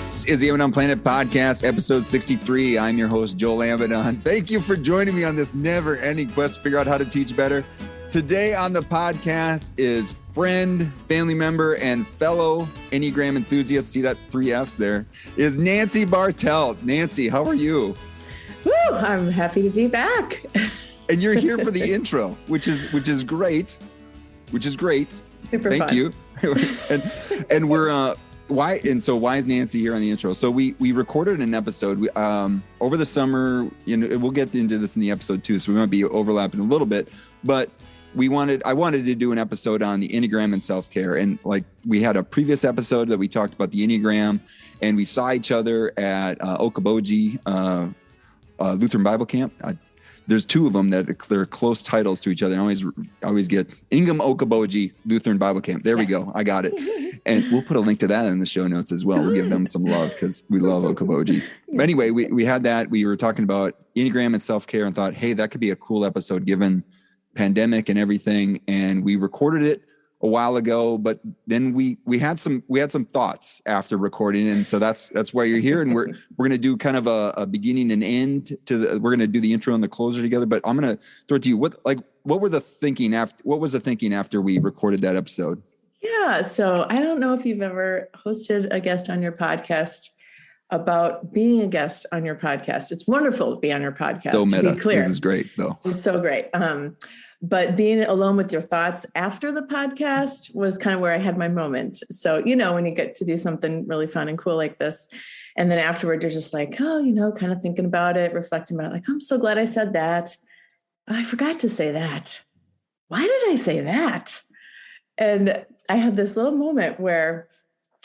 This is the Abaddon Planet Podcast, episode 63. I'm your host, Joel Abaddon. Thank you for joining me on this never-ending quest to figure out how to teach better. Today on the podcast is friend, family member, and fellow Enneagram enthusiast, see that 3 Fs there, is Nancy Bartelt. Nancy, how are you? Woo, I'm happy to be back. And you're here for the intro, which is great. Super Thank fun. you. and we're why is Nancy here on the intro? So we recorded an episode over the summer. You know, we'll get into this in the episode too, so we might be overlapping a little bit. But I wanted to do an episode on the Enneagram and self-care, and like we had a previous episode that we talked about the Enneagram, and we saw each other at Okoboji Lutheran Bible Camp. There's 2 of them that they're close titles to each other. I always get Ingham Okoboji Lutheran Bible Camp. There we go. I got it. And we'll put a link to that in the show notes as well. We'll give them some love because we love Okoboji. But anyway, we had that. We were talking about Enneagram and self-care and thought, hey, that could be a cool episode given pandemic and everything. And we recorded it a while ago, but then we had some thoughts after recording, and so that's why you're here. And we're going to do kind of a beginning and end to we're going to do the intro and the closer together. But I'm going to throw it to you. What was the thinking after we recorded that episode? Yeah. So I don't know if you've ever hosted a guest on your podcast about being a guest on your podcast. It's wonderful to be on your podcast. So meta. To be clear. This is great though. It's so great. But being alone with your thoughts after the podcast was kind of where I had my moment. So, you know, when you get to do something really fun and cool like this, and then afterward, you're just like, oh, you know, kind of thinking about it, reflecting about it, like, I'm so glad I said that. I forgot to say that. Why did I say that? And I had this little moment where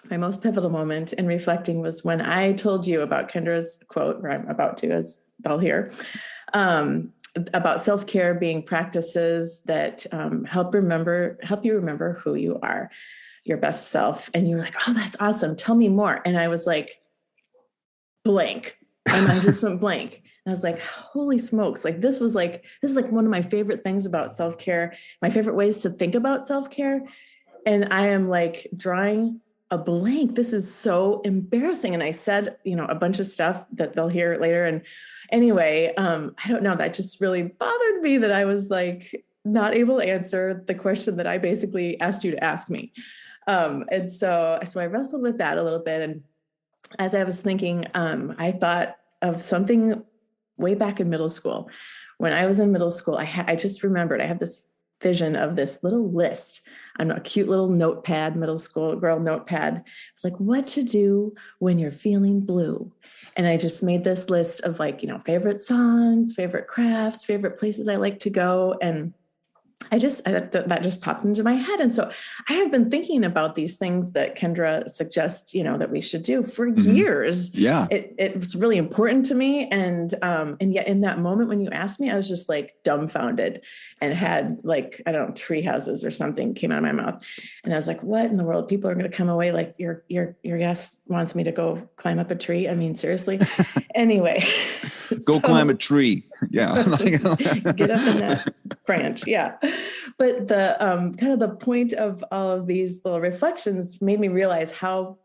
my most pivotal moment in reflecting was when I told you about Kendra's quote, or I'm about to, as they'll hear, about self-care being practices that help you remember who you are, your best self. And you were like, oh, that's awesome. Tell me more. And I was like, blank. And I just went blank. And I was like, holy smokes. This is like one of my favorite things about self-care, my favorite ways to think about self-care. And I am like drawing a blank. This is so embarrassing. And I said, you know, a bunch of stuff that they'll hear later. And anyway, I don't know, that just really bothered me that I was like not able to answer the question that I basically asked you to ask me. And so I wrestled with that a little bit. And as I was thinking, I thought of something way back in middle school. When I was in middle school, I just remembered I had this vision of this little list on a cute little notepad, middle school girl notepad. It's like, what to do when you're feeling blue. And I just made this list of like, you know, favorite songs, favorite crafts, favorite places I like to go. And that just popped into my head. And so I have been thinking about these things that Kendra suggests, you know, that we should do for years. Yeah. It was really important to me. And yet in that moment, when you asked me, I was just like dumbfounded and had like, I don't know, tree houses or something came out of my mouth. And I was like, what in the world? People are going to come away like your guest wants me to go climb up a tree. I mean, seriously. Anyway. Go climb a tree. Yeah. Get up in that branch. Yeah. But the kind of the point of all of these little reflections made me realize how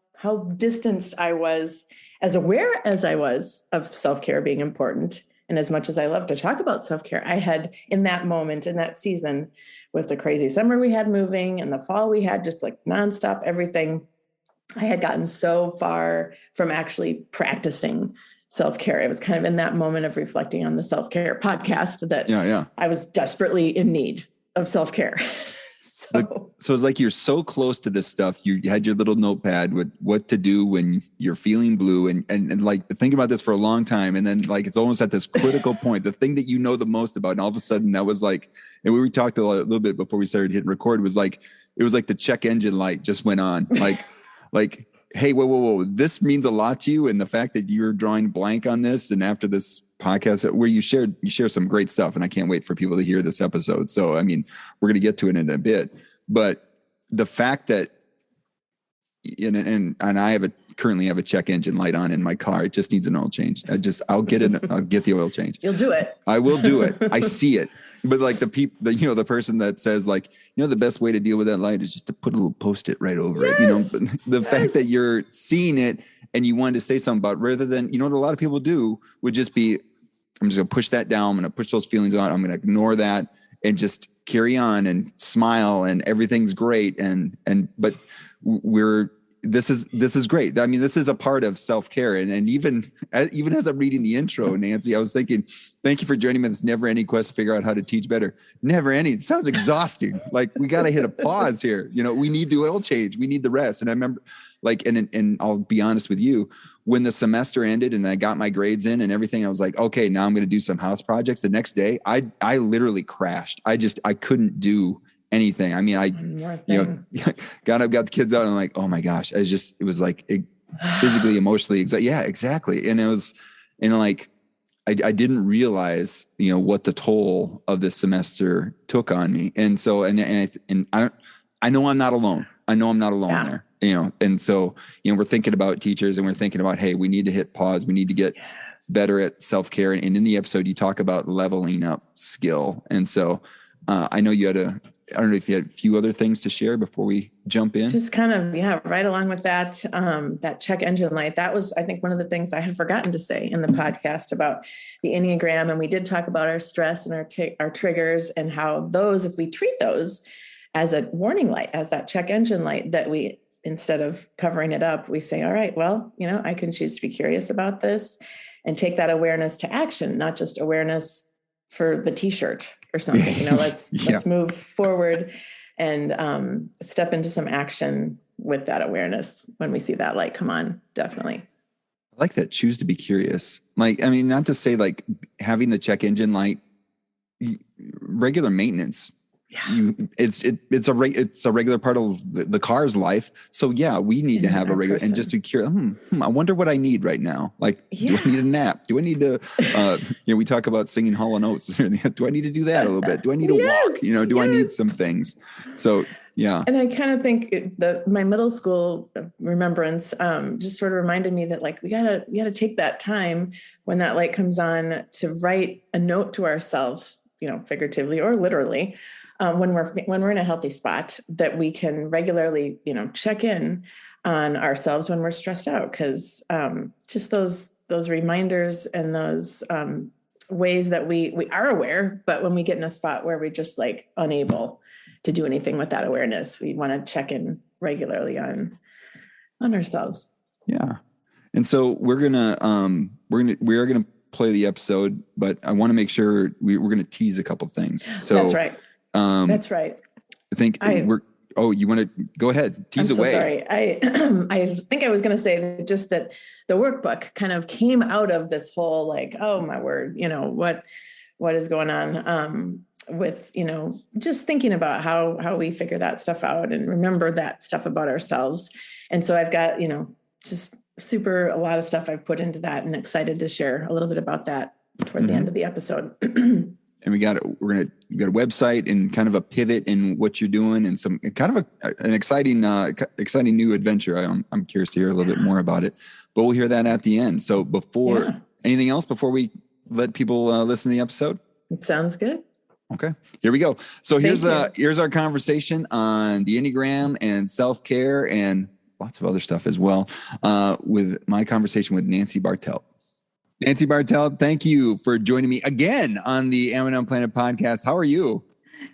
distanced I was, as aware as I was of self-care being important. And as much as I love to talk about self-care, I had in that moment, in that season, with the crazy summer we had moving and the fall we had just like nonstop everything, I had gotten so far from actually practicing self-care. It was kind of in that moment of reflecting on the self-care podcast that I was desperately in need of self-care. So it's like you're so close to this stuff. You had your little notepad with what to do when you're feeling blue and like think about this for a long time. And then like, it's almost at this critical point, the thing that you know the most about. And all of a sudden that was like, and we talked a little bit before we started hitting record, it was like the check engine light just went on. Like, hey, whoa, this means a lot to you. And the fact that you're drawing blank on this, and after this podcast where you share some great stuff, and I can't wait for people to hear this episode. So, I mean, we're going to get to it in a bit, but the fact that, and I currently have a check engine light on in my car. It just needs an oil change. I'll get the oil change. You'll do it. I will do it. I see it. But like the person that says like, the best way to deal with that light is just to put a little Post-it right over it, but the fact that you're seeing it and you wanted to say something about, rather than, what a lot of people do would just be, I'm just gonna push that down. I'm gonna push those feelings out. I'm gonna ignore that and just carry on and smile and everything's great. But this is great. I mean, this is a part of self-care. And even as I'm reading the intro, Nancy, I was thinking, thank you for joining me in this never ending quest to figure out how to teach better. Never ending. It sounds exhausting. Like, we got to hit a pause here. We need the oil change. We need the rest. And I remember, like, and I'll be honest with you, when the semester ended and I got my grades in and everything, I was like, okay, now I'm going to do some house projects. The next day, I literally crashed. I couldn't do anything. I mean, got the kids out and I'm like, oh my gosh, it was like physically, emotionally. Yeah, exactly. And it was, like, I didn't realize, what the toll of this semester took on me. And so, and I know I'm not alone. I know I'm not alone there, and so, we're thinking about teachers and we're thinking about, hey, we need to hit pause. We need to get better at self-care. And in the episode, you talk about leveling up skill. And so, I know you had I don't know if you had a few other things to share before we jump in. Just kind of, right along with that, that check engine light. That was, I think, one of the things I had forgotten to say in the podcast about the Enneagram. And we did talk about our stress and our triggers, and how those, if we treat those as a warning light, as that check engine light, that we, instead of covering it up, we say, all right, well, I can choose to be curious about this and take that awareness to action, not just awareness for the t-shirt or something. Let's move forward and step into some action with that awareness when we see that light come on. Definitely. I like that. Choose to be curious. Like, I mean, not to say like having the check engine light, regular maintenance. Yeah. It's a regular part of the car's life. So yeah, we need to have a regular, and just to cure. I wonder what I need right now. Like, do I need a nap? Do I need to? We talk about singing Hall & Oates. Do I need to do that a little bit? Do I need to walk? Do I need some things? So yeah. And I kind of think my middle school remembrance just sort of reminded me that, like, we gotta take that time when that light comes on to write a note to ourselves, figuratively or literally. When we're in a healthy spot, that we can regularly, check in on ourselves when we're stressed out. Cause, just those reminders and those, ways that we are aware, but when we get in a spot where we're just like unable to do anything with that awareness, we want to check in regularly on ourselves. Yeah. And so we are going to play the episode, but I want to make sure we're going to tease a couple of things. So that's right. That's right. I think you want to go ahead, tease away. Sorry. I think I was going to say just that the workbook kind of came out of this whole, like, oh my word, what is going on, with, just thinking about how we figure that stuff out and remember that stuff about ourselves. And so I've got, just a lot of stuff I've put into that, and excited to share a little bit about that toward the end of the episode. And we got a website and kind of a pivot in what you're doing, and some kind of an exciting new adventure. I'm curious to hear a little bit more about it, but we'll hear that at the end. So anything else before we let people listen to the episode? It sounds good. Okay, here we go. So here's our conversation on the Enneagram and self-care and lots of other stuff as well, with my conversation with Nancy Bartelt. Nancy Bartelt, thank you for joining me again on the M&M Planet podcast. How are you?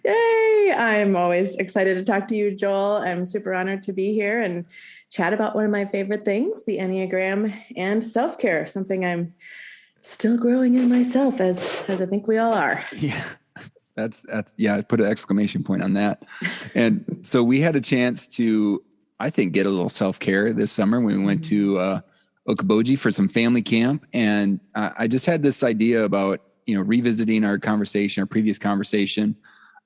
Yay! I'm always excited to talk to you, Joel. I'm super honored to be here and chat about one of my favorite things, the Enneagram and self-care, something I'm still growing in myself, as I think we all are. Yeah. That's I put an exclamation point on that. And so we had a chance to, I think, get a little self-care this summer. We went to Okoboji for some family camp. And I just had this idea about, revisiting our previous conversation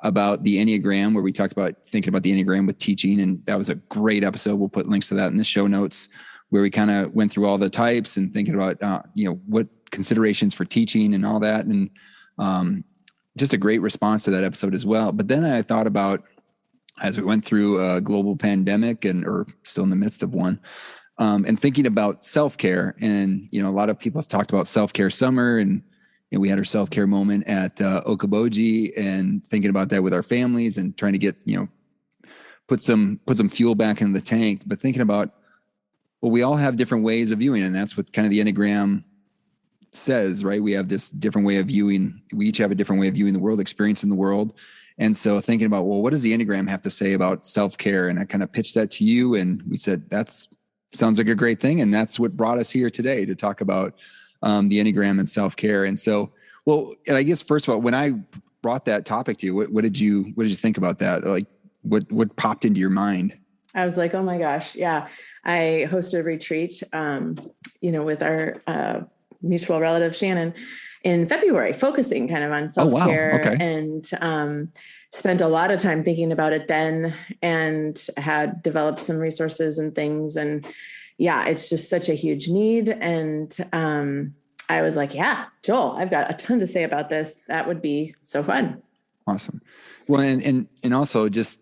about the Enneagram, where we talked about thinking about the Enneagram with teaching. And that was a great episode. We'll put links to that in the show notes, where we kind of went through all the types and thinking about, what considerations for teaching and all that. And just a great response to that episode as well. But then I thought about, as we went through a global pandemic or still in the midst of one, and thinking about self-care. And, a lot of people have talked about self-care summer, and we had our self-care moment at Okoboji, and thinking about that with our families and trying to get, put some fuel back in the tank, but thinking about well, we all have different ways of viewing, and that's what kind of the Enneagram says, right? We have this different way of viewing. We each have a different way of viewing the world, experiencing the world. And so thinking about, well, what does the Enneagram have to say about self-care? And I kind of pitched that to you, and we said, sounds like a great thing. And that's what brought us here today to talk about the Enneagram and self-care. And so, well, and I guess first of all, when I brought that topic to you, what did you think about that? Like what popped into your mind? I was like, oh my gosh. Yeah. I hosted a retreat, with our mutual relative, Shannon, in February, focusing kind of on self-care. Oh, wow. Okay. And spent a lot of time thinking about it then, and had developed some resources and things. And yeah, it's just such a huge need. And I was like, yeah, Joel, I've got a ton to say about this. That would be so fun. Awesome. Well, and also just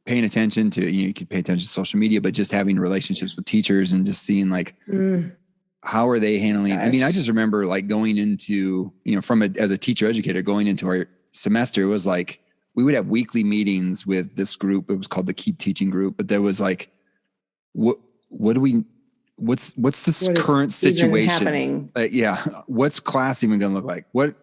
paying attention to, you could pay attention to social media, but just having relationships with teachers and just seeing like, how are they handling? Gosh. I mean, I just remember like going into, as a teacher educator, going into our semester, it was like, we would have weekly meetings with this group. It was called the Keep Teaching group, but there was like, what's this current situation? What's class even going to look like? What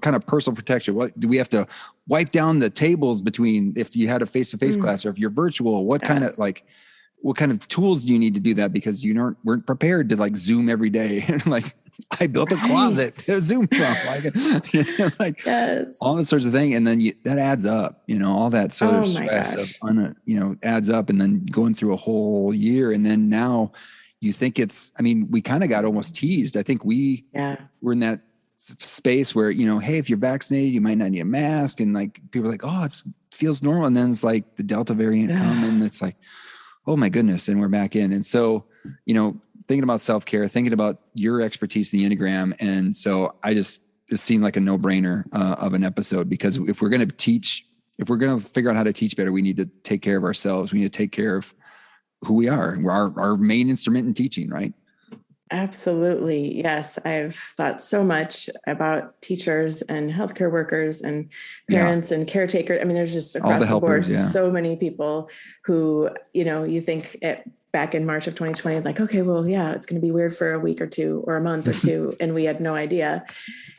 kind of personal protection? What do we have to wipe down the tables between, if you had a face-to-face class, or if you're virtual, what kind of tools do you need to do that? Because you weren't prepared to like Zoom every day. And like, I built a closet, a Zoom from all this sorts of thing. And then that adds up, all that sort of stress adds up, and then going through a whole year. And then now you think we kind of got almost teased. I think we're in that space where, hey, if you're vaccinated, you might not need a mask. And like, people are like, oh, it feels normal. And then it's like the Delta variant come, and it's like, oh my goodness. And we're back in. And so, thinking about self-care, thinking about your expertise in the Enneagram. And so it seemed like a no-brainer of an episode, because if we're going to figure out how to teach better, we need to take care of ourselves. We need to take care of who we are. We're our main instrument in teaching, right? Absolutely. Yes. I've thought so much about teachers and healthcare workers and parents and caretakers. I mean, there's just across the board, so many people who, you think back in March of 2020, like, okay, well, yeah, it's going to be weird for a week or two or a month or two. And we had no idea.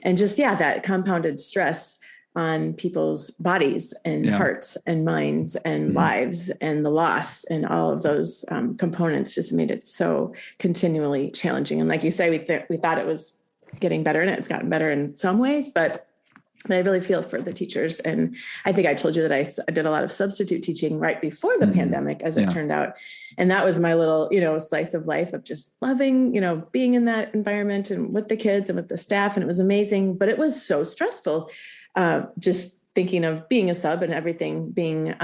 And just, that compounded stress on people's bodies and hearts and minds and lives, and the loss and all of those components just made it so continually challenging. And like you say, we thought it was getting better, and it's gotten better in some ways, but I really feel for the teachers. And I think I told you that I did a lot of substitute teaching right before the pandemic, as it turned out. And that was my little, slice of life of just loving, being in that environment and with the kids and with the staff. And it was amazing, but it was so stressful. Just thinking of being a sub and everything being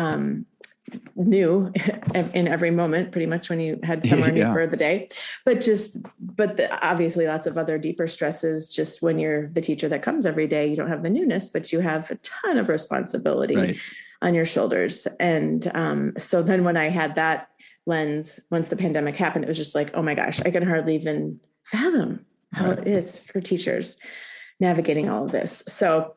new in every moment, pretty much, when you had somewhere new for the day, but obviously lots of other deeper stresses, just when you're the teacher that comes every day, you don't have the newness, but you have a ton of responsibility on your shoulders. And so then when I had that lens, once the pandemic happened, it was just like, oh my gosh, I can hardly even fathom how it is for teachers navigating all of this. So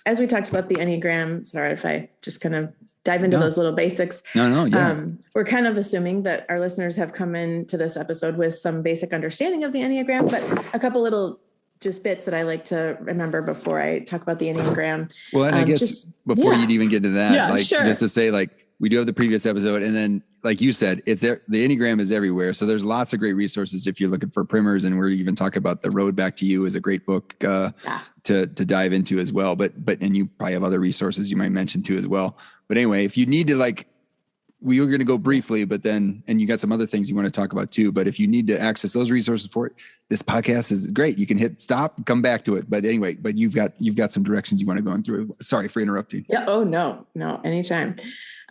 as we talked about the Enneagram, sorry if I just kind of dive into those little basics. We're kind of assuming that our listeners have come into this episode with some basic understanding of the Enneagram, but a couple little just bits that I like to remember before I talk about the Enneagram. Well, and I guess before you'd even get to that, just to say, like, we do have the previous episode, and then, like you said, the Enneagram is everywhere. So there's lots of great resources if you're looking for primers, and we're even talking about The Road Back to You is a great book to dive into as well. But you probably have other resources you might mention too as well. But anyway, if you need to, like, we were going to go briefly, but then, and you got some other things you want to talk about too. But if you need to access those resources for it, this podcast is great. You can hit stop, come back to it. But anyway, you've got some directions you want to go through. Sorry for interrupting. Yeah. Oh, no, anytime.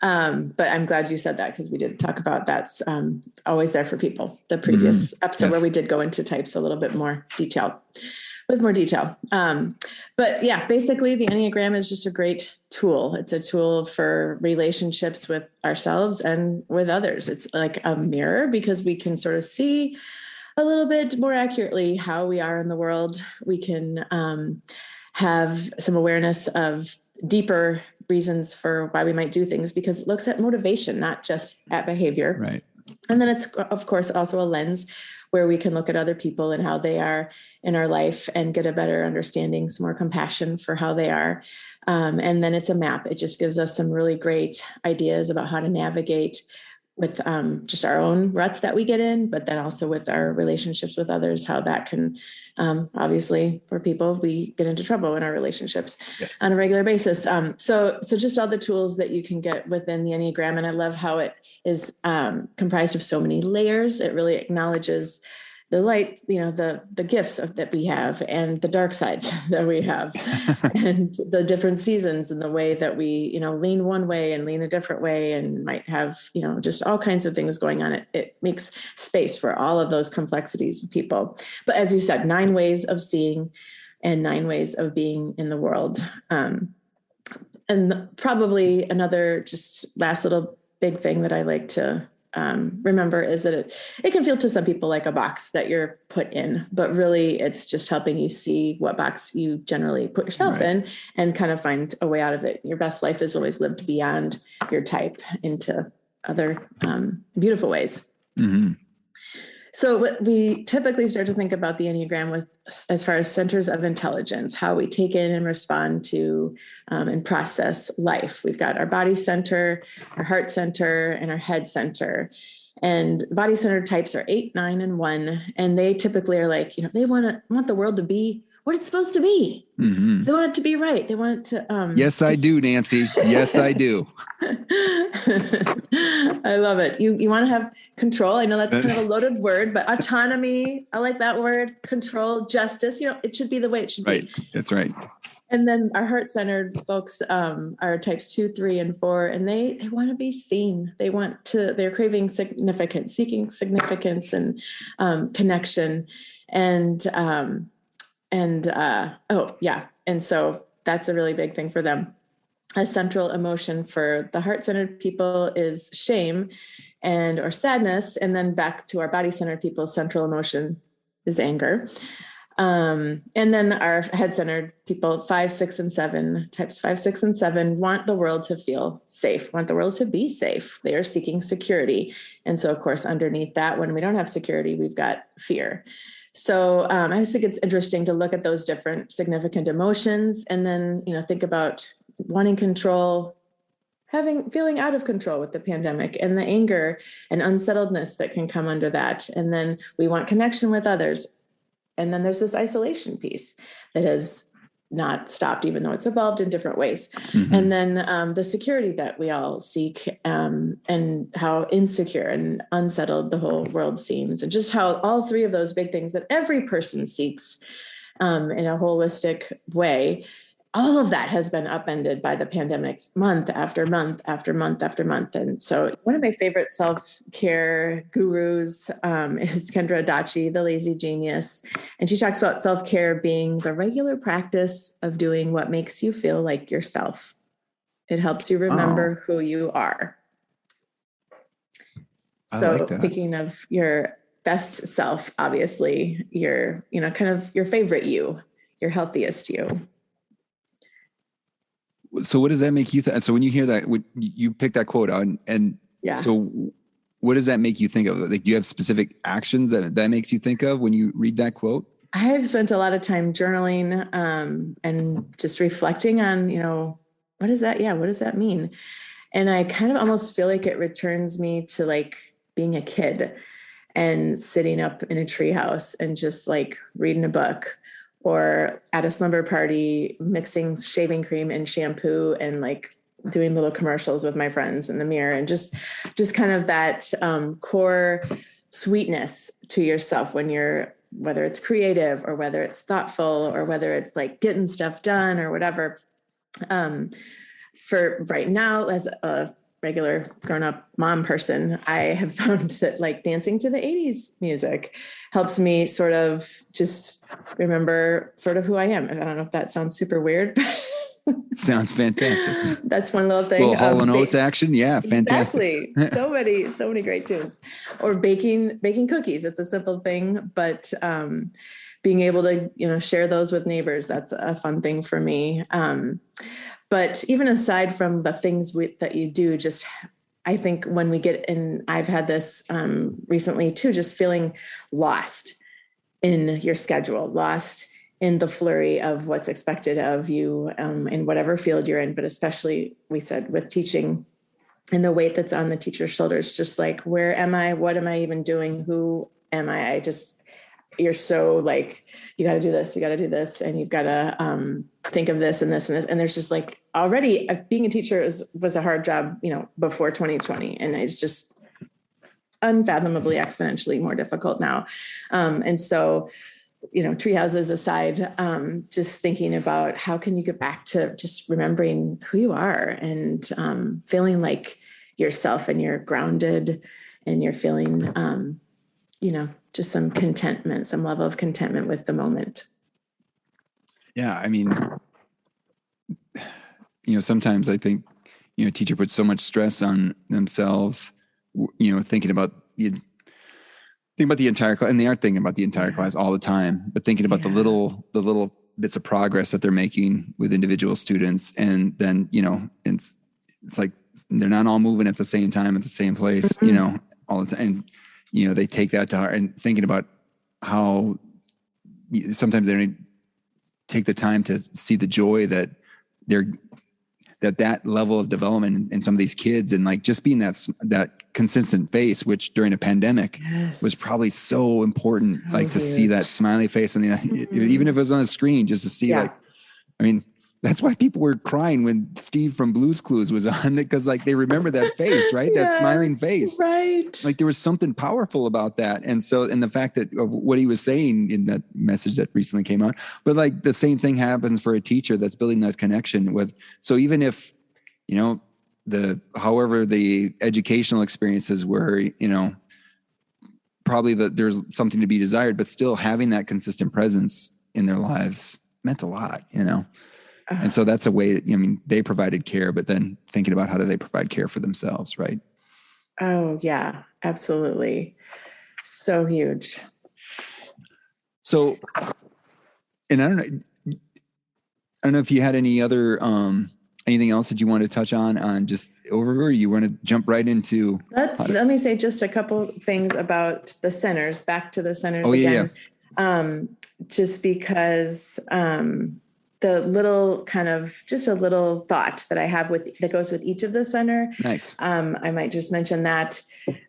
But I'm glad you said that, because we did talk about that's always there for people. The previous episode where we did go into types a little bit more with more detail. But yeah, basically the Enneagram is just a great tool. It's a tool for relationships with ourselves and with others. It's like a mirror, because we can sort of see a little bit more accurately how we are in the world. We can have some awareness of deeper reasons for why we might do things, because it looks at motivation, not just at behavior. Right. And then it's, of course, also a lens where we can look at other people and how they are in our life and get a better understanding, some more compassion for how they are. And then it's a map. It just gives us some really great ideas about how to navigate with just our own ruts that we get in, but then also with our relationships with others, how that can, obviously for people, we get into trouble in our relationships on a regular basis. So just all the tools that you can get within the Enneagram. And I love how it is comprised of so many layers. It really acknowledges the light, the gifts that we have and the dark sides that we have and the different seasons and the way that we, lean one way and lean a different way and might have, just all kinds of things going on. It makes space for all of those complexities of people. But as you said, 9 ways of seeing and 9 ways of being in the world. And probably another just last little big thing that I like to remember is that it can feel to some people like a box that you're put in, but really it's just helping you see what box you generally put yourself in and kind of find a way out of it. Your best life is always lived beyond your type into other beautiful ways. Mm-hmm. So what we typically start to think about the Enneagram with as far as centers of intelligence, how we take in and respond to and process life. We've got our body center, our heart center, and our head center. And body center types are 8, 9, and 1. And they typically are like, they want the world to be what it's supposed to be. Mm-hmm. They want it to be right. They want it to. Yes, I do, Nancy. Yes, I do. I love it. You want to have control. I know that's kind of a loaded word, but autonomy. I like that word. Control, justice. It should be the way it should be. That's right. And then our heart-centered folks are types 2, 3, and 4, and they want to be seen. They're craving significance, seeking significance and connection. And so that's a really big thing for them. A central emotion for the heart-centered people is shame or sadness. And then back to our body-centered people, central emotion is anger. And then our head-centered people, 5, 6, and 7, types 5, 6, and 7 want the world to feel safe, want the world to be safe. They are seeking security. And so, of course, underneath that, when we don't have security, we've got fear. So I just think it's interesting to look at those different significant emotions and then, think about wanting control, feeling out of control with the pandemic and the anger and unsettledness that can come under that. And then we want connection with others. And then there's this isolation piece that has not stopped, even though it's evolved in different ways. Mm-hmm. And then the security that we all seek and how insecure and unsettled the whole world seems, and just how all 3 of those big things that every person seeks in a holistic way, all of that has been upended by the pandemic month after month after month after month. And so one of my favorite self-care gurus is Kendra Adachi, the lazy genius. And she talks about self-care being the regular practice of doing what makes you feel like yourself. It helps you remember who you are. So like thinking of your best self, obviously, your, kind of your favorite you, your healthiest you. So what does that make you think? So when you hear that, you pick that quote out so what does that make you think of? Like, do you have specific actions that makes you think of when you read that quote? I've spent a lot of time journaling and just reflecting on, what is that? Yeah. What does that mean? And I kind of almost feel like it returns me to like being a kid and sitting up in a treehouse and just like reading a book, or at a slumber party, mixing shaving cream and shampoo and like doing little commercials with my friends in the mirror, and just kind of that core sweetness to yourself when whether it's creative or whether it's thoughtful or whether it's like getting stuff done or whatever. For right now, as a regular grown-up mom person, I have found that like dancing to the 80s music helps me sort of just remember sort of who I am. And I don't know if that sounds super weird, but sounds fantastic. That's one little thing. Little Hall & Oates action. Yeah. Fantastic. Exactly. So many great tunes. Or baking cookies. It's a simple thing, but being able to, share those with neighbors, that's a fun thing for me. But even aside from the things that you do, just I think when we get in, I've had this recently too, just feeling lost in your schedule, lost in the flurry of what's expected of you in whatever field you're in, but especially we said with teaching and the weight that's on the teacher's shoulders, just like, where am I? What am I even doing? Who am I? You're so like, you got to do this, and you've got to think of this and this and this. And there's just like, already being a teacher was a hard job, before 2020. And it's just unfathomably exponentially more difficult now. And so, tree houses aside, just thinking about how can you get back to just remembering who you are and feeling like yourself, and you're grounded, and you're feeling, just some contentment, some level of contentment with the moment. Yeah. I mean, sometimes I think, a teacher puts so much stress on themselves, thinking about the entire class, and they aren't thinking about the entire class all the time, but thinking about the little bits of progress that they're making with individual students. And then, it's like, they're not all moving at the same time, at the same place, all the time. And, they take that to heart, and thinking about how sometimes they don't take the time to see the joy that that level of development in some of these kids, and like just being that consistent face, which during a pandemic was probably so important, so like to huge. See that smiley face, and even if it was on the screen, just to see that's why people were crying when Steve from Blue's Clues was on it, because like they remember that face, right? That smiling face, right? Like there was something powerful about that. And the fact that of what he was saying in that message that recently came out, but like the same thing happens for a teacher that's building that connection with. So even if, however the educational experiences were, probably that there's something to be desired, but still having that consistent presence in their lives meant a lot, And so that's a way that, they provided care, but then thinking about how do they provide care for themselves, right? Oh, yeah, absolutely. So huge. So, and I don't know if you had any other, anything else that you want to touch on just over, or you want to jump right into? Let me say just a couple things about the centers, back to the centers again. Yeah. Just because, the little just a little thought that I have that goes with each of the center. Nice. I might just mention that,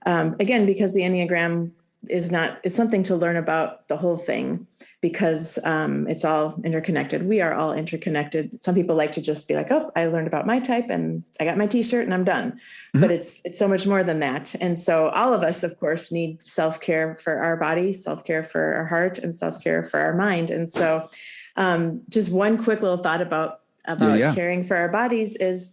again, because the Enneagram it's something to learn about the whole thing, because it's all interconnected. We are all interconnected. Some people like to just be like, oh, I learned about my type and I got my t-shirt and I'm done. Mm-hmm. But it's so much more than that. And so all of us, of course, need self-care for our body, self-care for our heart, and self-care for our mind. And so just one quick little thought about caring for our bodies is,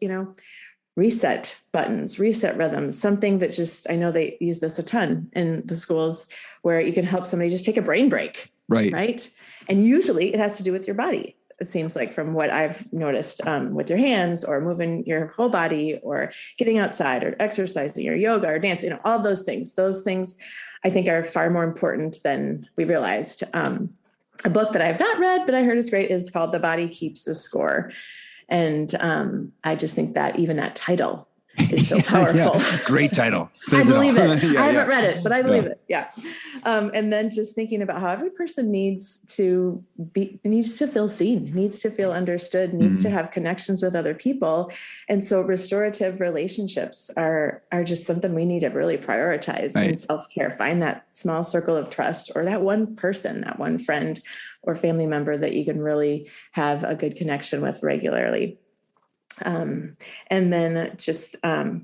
reset buttons, reset rhythms, something that I know they use this a ton in the schools, where you can help somebody just take a brain break. Right. And usually it has to do with your body. It seems like, from what I've noticed, with your hands, or moving your whole body, or getting outside, or exercising, or yoga, or dancing, all those things I think are far more important than we realized. A book that I've not read, but I heard it's great, is called The Body Keeps the Score. And I just think that even that title is so powerful. Great title. I believe it. I haven't read it, but I believe it. Yeah. And then just thinking about how every person needs to feel seen, needs to feel understood, needs to have connections with other people. And so restorative relationships are just something we need to really prioritize in self-care. Find that small circle of trust, or that one person, that one friend or family member that you can really have a good connection with regularly. And then just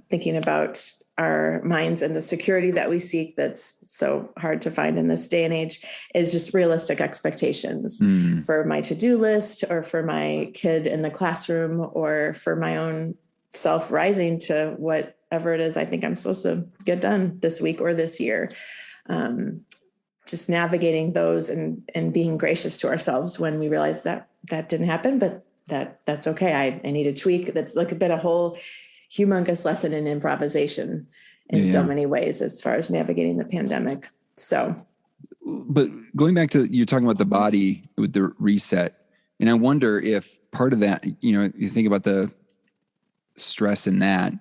thinking about our minds and the security that we seek, that's so hard to find in this day and age, is just realistic expectations for my to-do list, or for my kid in the classroom, or for my own self rising to whatever it is I think I'm supposed to get done this week or this year. Just navigating those and being gracious to ourselves when we realize that didn't happen, but that's okay. I need a tweak. That's like a whole humongous lesson in improvisation in so many ways, as far as navigating the pandemic. So, but going back to, you're talking about the body with the reset. And I wonder if part of that, you think about the stress in that,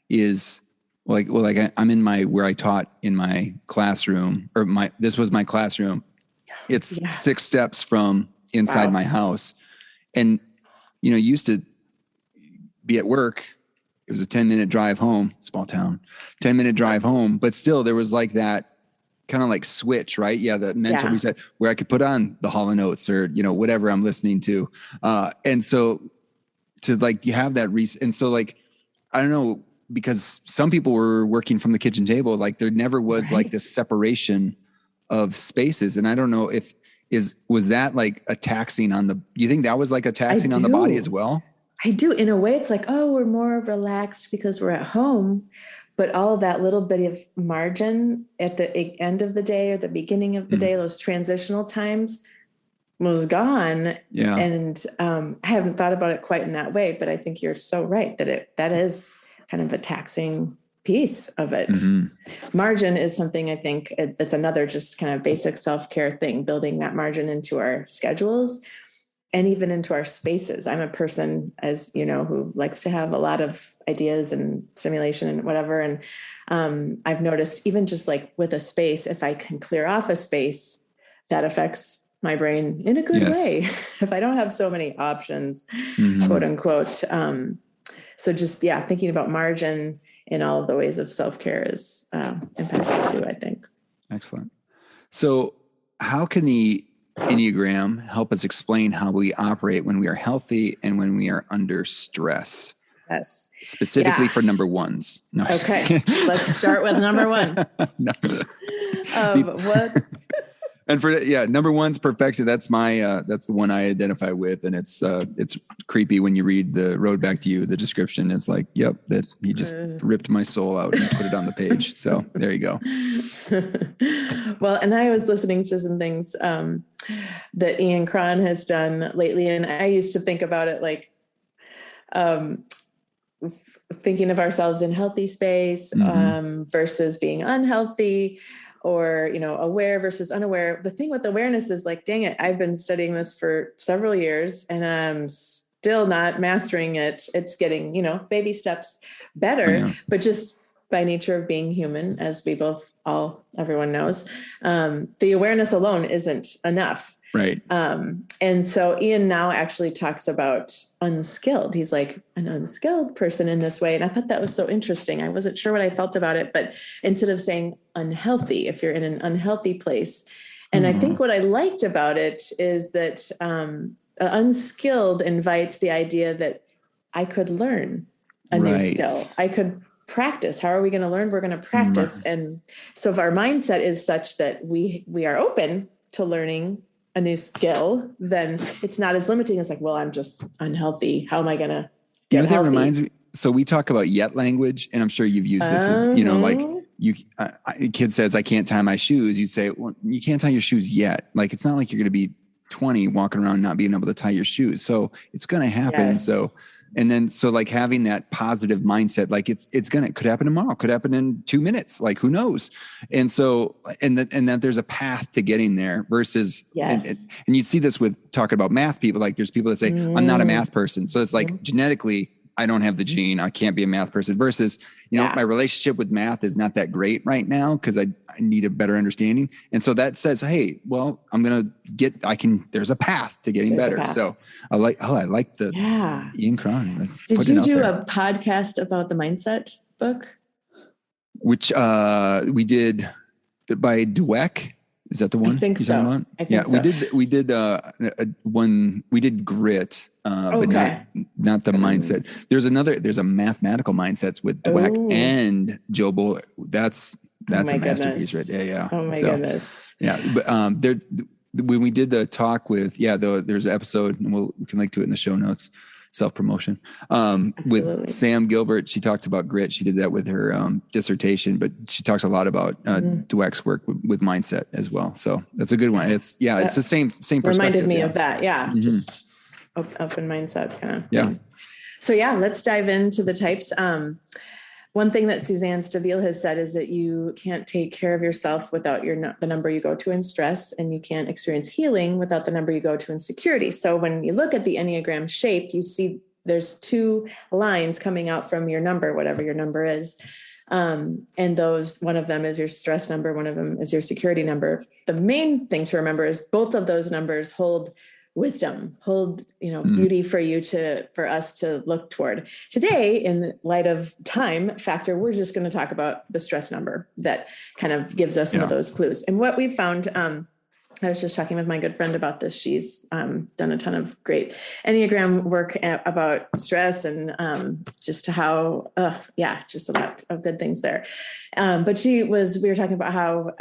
is I'm in where I taught in my classroom, or this was my classroom. It's 6 steps from inside my house. And, used to be at work. It was a 10-minute drive home, small town, 10-minute drive home. But still there was like that kind of like switch, right? Yeah. The mental reset where I could put on the Hall & Oates or, whatever I'm listening to. And so to like, you have that and so like, I don't know, because some people were working from the kitchen table, like there never was like this separation of spaces. And I don't know was that like a taxing you think that was like a taxing on the body as well? I do. In a way, it's like, oh, we're more relaxed because we're at home, but all that little bit of margin at the end of the day or the beginning of the day, those transitional times was gone. Yeah. And I haven't thought about it quite in that way, but I think you're so right that is kind of a taxing piece of it. Margin is something I think that's another just kind of basic self-care thing, building that margin into our schedules and even into our spaces. I'm a person, as you know, who likes to have a lot of ideas and stimulation and whatever. And I've noticed even just like with a space, if I can clear off a space, that affects my brain in a good way. If I don't have so many options, quote unquote. So just, thinking about margin in all of the ways of self-care is impactful too, I think. Excellent. So how can the Enneagram help us explain how we operate when we are healthy and when we are under stress? Yes. Specifically for number ones. No, okay. Let's start with number one. What? And for number one's perfection. That's that's the one I identify with, and it's creepy when you read the Road Back to You. The description is like, yep, that he just ripped my soul out and put it on the page. So there you go. Well, and I was listening to some things that Ian Cron has done lately, and I used to think about it like thinking of ourselves in healthy space versus being unhealthy. Or, aware versus unaware. The thing with awareness is like, dang it, I've been studying this for several years and I'm still not mastering it. It's getting, baby steps better, but just by nature of being human, as we everyone knows, the awareness alone isn't enough. Right. And so Ian now actually talks about unskilled. He's like an unskilled person in this way. And I thought that was so interesting. I wasn't sure what I felt about it, but instead of saying unhealthy, if you're in an unhealthy place. And I think what I liked about it is that unskilled invites the idea that I could learn a new skill. I could practice. How are we going to learn? We're going to practice. And so if our mindset is such that we are open to learning a new skill, then it's not as limiting as like, well, I'm just unhealthy. How am I going to get healthy? That reminds me. So we talk about yet language, and I'm sure you've used this as, like a kid says, I can't tie my shoes. You'd say, well, you can't tie your shoes yet. Like, it's not like you're going to be 20 walking around not being able to tie your shoes. So it's going to happen. Yes. So like having that positive mindset, like it could happen tomorrow, could happen in 2 minutes, like who knows? And so, and that there's a path to getting there versus, and you'd see this with talking about math people, like there's people that say, I'm not a math person. So it's like genetically, I don't have the gene. I can't be a math person versus, my relationship with math is not that great right now because I need a better understanding. And so that says, hey, well, there's a path to getting better. So I like the Ian Cron. Did you do a podcast about the mindset book? Which we did by Dweck. Is that the one? I think so. We did one. We did grit, but not the mindset. There's a mathematical mindsets with Dweck and Joe Buller. That's a masterpiece, right? Yeah. Oh my goodness. Yeah, but when we did the talk with there's an episode, and we can link to it in the show notes. Self-promotion with Sam Gilbert. She talks about grit. She did that with her dissertation, but she talks a lot Dweck's work with mindset as well. So that's a good one. It's the same perspective. Reminded me of that. Yeah. Just open mindset kind of thing. So let's dive into the types. One thing that Suzanne Stabile has said is that you can't take care of yourself without the number you go to in stress, and you can't experience healing without the number you go to in security. So when you look at the Enneagram shape, you see there's 2 lines coming out from your number, whatever your number is. And one of them is your stress number. One of them is your security number. The main thing to remember is both of those numbers hold wisdom, hold, beauty for us to look toward. Today, in light of time factor, we're just going to talk about the stress number that kind of gives us some of those clues. And what we found, I was just talking with my good friend about this. She's done a ton of great Enneagram work about stress and just how, just a lot of good things there. But we were talking about how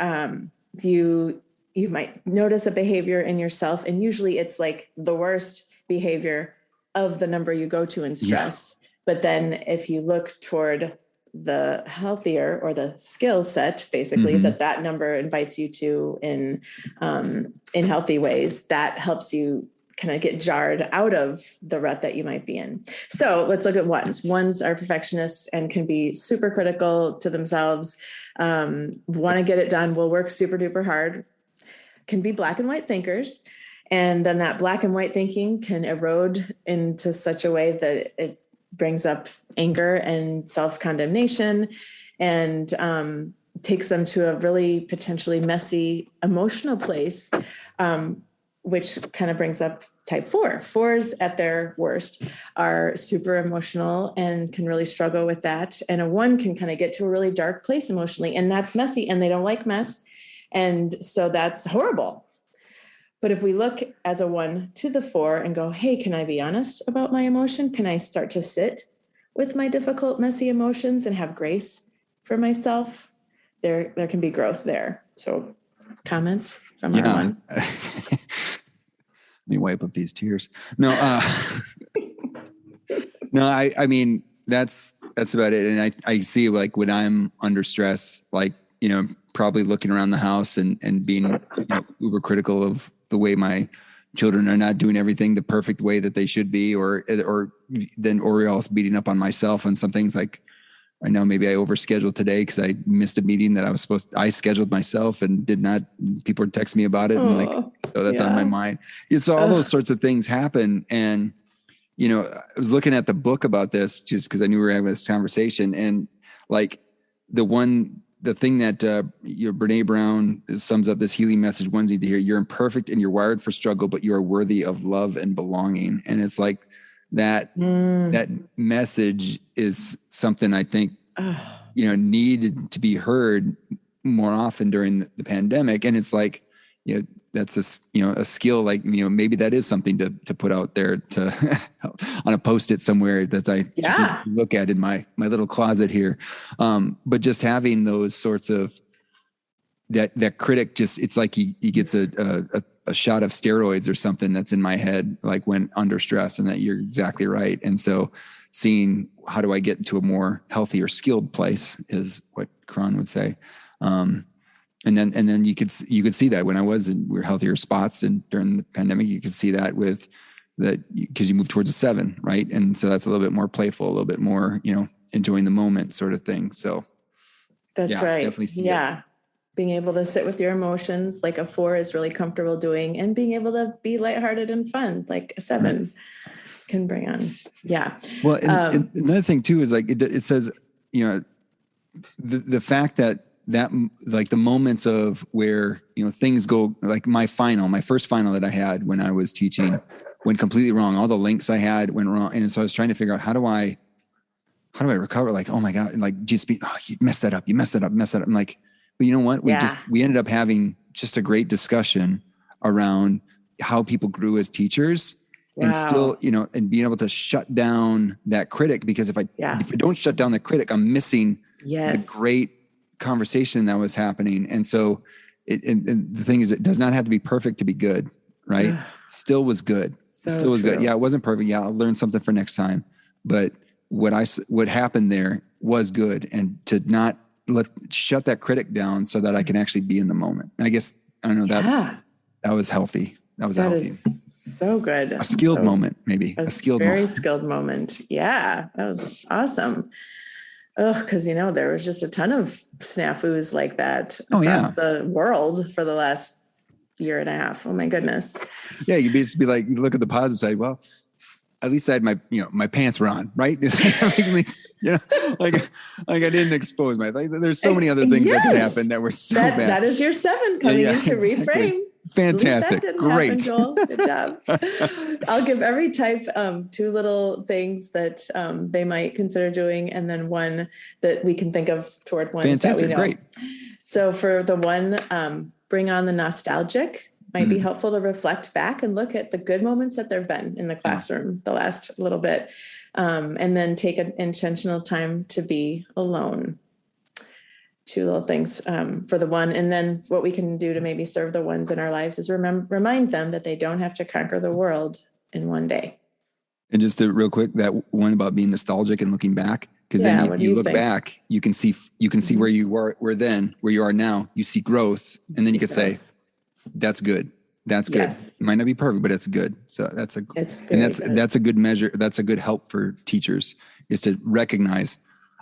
you might notice a behavior in yourself, and usually it's like the worst behavior of the number you go to in stress. Yeah. But then if you look toward the healthier or the skill set, basically, that number invites you to in healthy ways, that helps you kind of get jarred out of the rut that you might be in. So let's look at ones. Ones are perfectionists and can be super critical to themselves, want to get it done, will work super duper hard, can be black and white thinkers. And then that black and white thinking can erode into such a way that it brings up anger and self-condemnation and takes them to a really potentially messy emotional place, which kind of brings up type 4. 4s at their worst are super emotional and can really struggle with that. And a 1 can kind of get to a really dark place emotionally, and that's messy, and they don't like mess. And so that's horrible. But if we look as a 1 to the 4 and go, hey, can I be honest about my emotion? Can I start to sit with my difficult, messy emotions and have grace for myself? There can be growth there. So comments from our 1? Let me wipe up these tears. No, I mean, that's about it. And I see, like, when I'm under stress, like, probably looking around the house and being uber critical of the way my children are not doing everything the perfect way that they should be, or else beating up on myself on some things. Like, I know maybe I overscheduled today because I missed a meeting that I scheduled myself and did not. People were texting me about it, and so that's on my mind. So all those sorts of things happen. And, I was looking at the book about this just because I knew we were having this conversation, and like the thing that Brene Brown sums up this healing message ones need to hear: you're imperfect and you're wired for struggle, but you are worthy of love and belonging. And it's like that message is something I think, needed to be heard more often during the pandemic. And it's like, that's a skill, like, maybe that is something to put out there to on a Post-it somewhere that I look at in my little closet here. But just having those sorts of that critic, just, it's like he gets a shot of steroids or something that's in my head, like when under stress, and that you're exactly right. And so seeing how do I get into a more healthy or skilled place is what Karan would say. And then you could see that when I was in healthier spots, and during the pandemic, you could see that with that, because you move towards a 7, right? And so that's a little bit more playful, a little bit more, enjoying the moment sort of thing. So that's right. Definitely see it. Being able to sit with your emotions, like a 4 is really comfortable doing, and being able to be lighthearted and fun, like a 7 can bring on. Yeah. Well, and another thing too is, like, it says, the fact that like the moments of where, things go, like my first final that I had when I was teaching went completely wrong. All the links I had went wrong. And so I was trying to figure out how do I recover? Like, oh my God, and like, you messed that up. I'm like, but you know what? We ended up having just a great discussion around how people grew as teachers. Wow. And still, and being able to shut down that critic, because if I don't shut down the critic, I'm missing the great conversation that was happening. And so and the thing is, it does not have to be perfect to be good, right? Still was good. Still was good. Yeah, it wasn't perfect. Yeah, I'll learn something for next time. But what happened there was good, and to not shut that critic down so that I can actually be in the moment. And I guess, I don't know, that was healthy. That was healthy. So good. A skilled moment, maybe. A skilled very moment. Skilled moment. Yeah, that was awesome. Because, there was just a ton of snafus like that across the world for the last year and a half. Oh my goodness. Yeah, you'd just be like, you look at the positive side. Well, at least I had my pants were on, right? At least, like I didn't expose there's so many other things that could happen that were so bad. That is your 7 coming in to exactly. reframe. Fantastic. That didn't Great. happen, Joel. Good job. I'll give every type 2 little things that they might consider doing, and then 1 that we can think of toward ones Fantastic. that we know. Great. So for the 1, bring on the nostalgic. Might be helpful to reflect back and look at the good moments that there've been in the classroom the last little bit. And then take an intentional time to be alone. 2 little things for the 1. And then what we can do to maybe serve the ones in our lives is remind them that they don't have to conquer the world in one day. And just to real quick, that one about being nostalgic and looking back, because then you look back, you can see where you were then, where you are now. You see growth, and then you can say, "That's good. That's good." Yes. It might not be perfect, but it's good. So that's a good measure. That's a good help for teachers, is to recognize,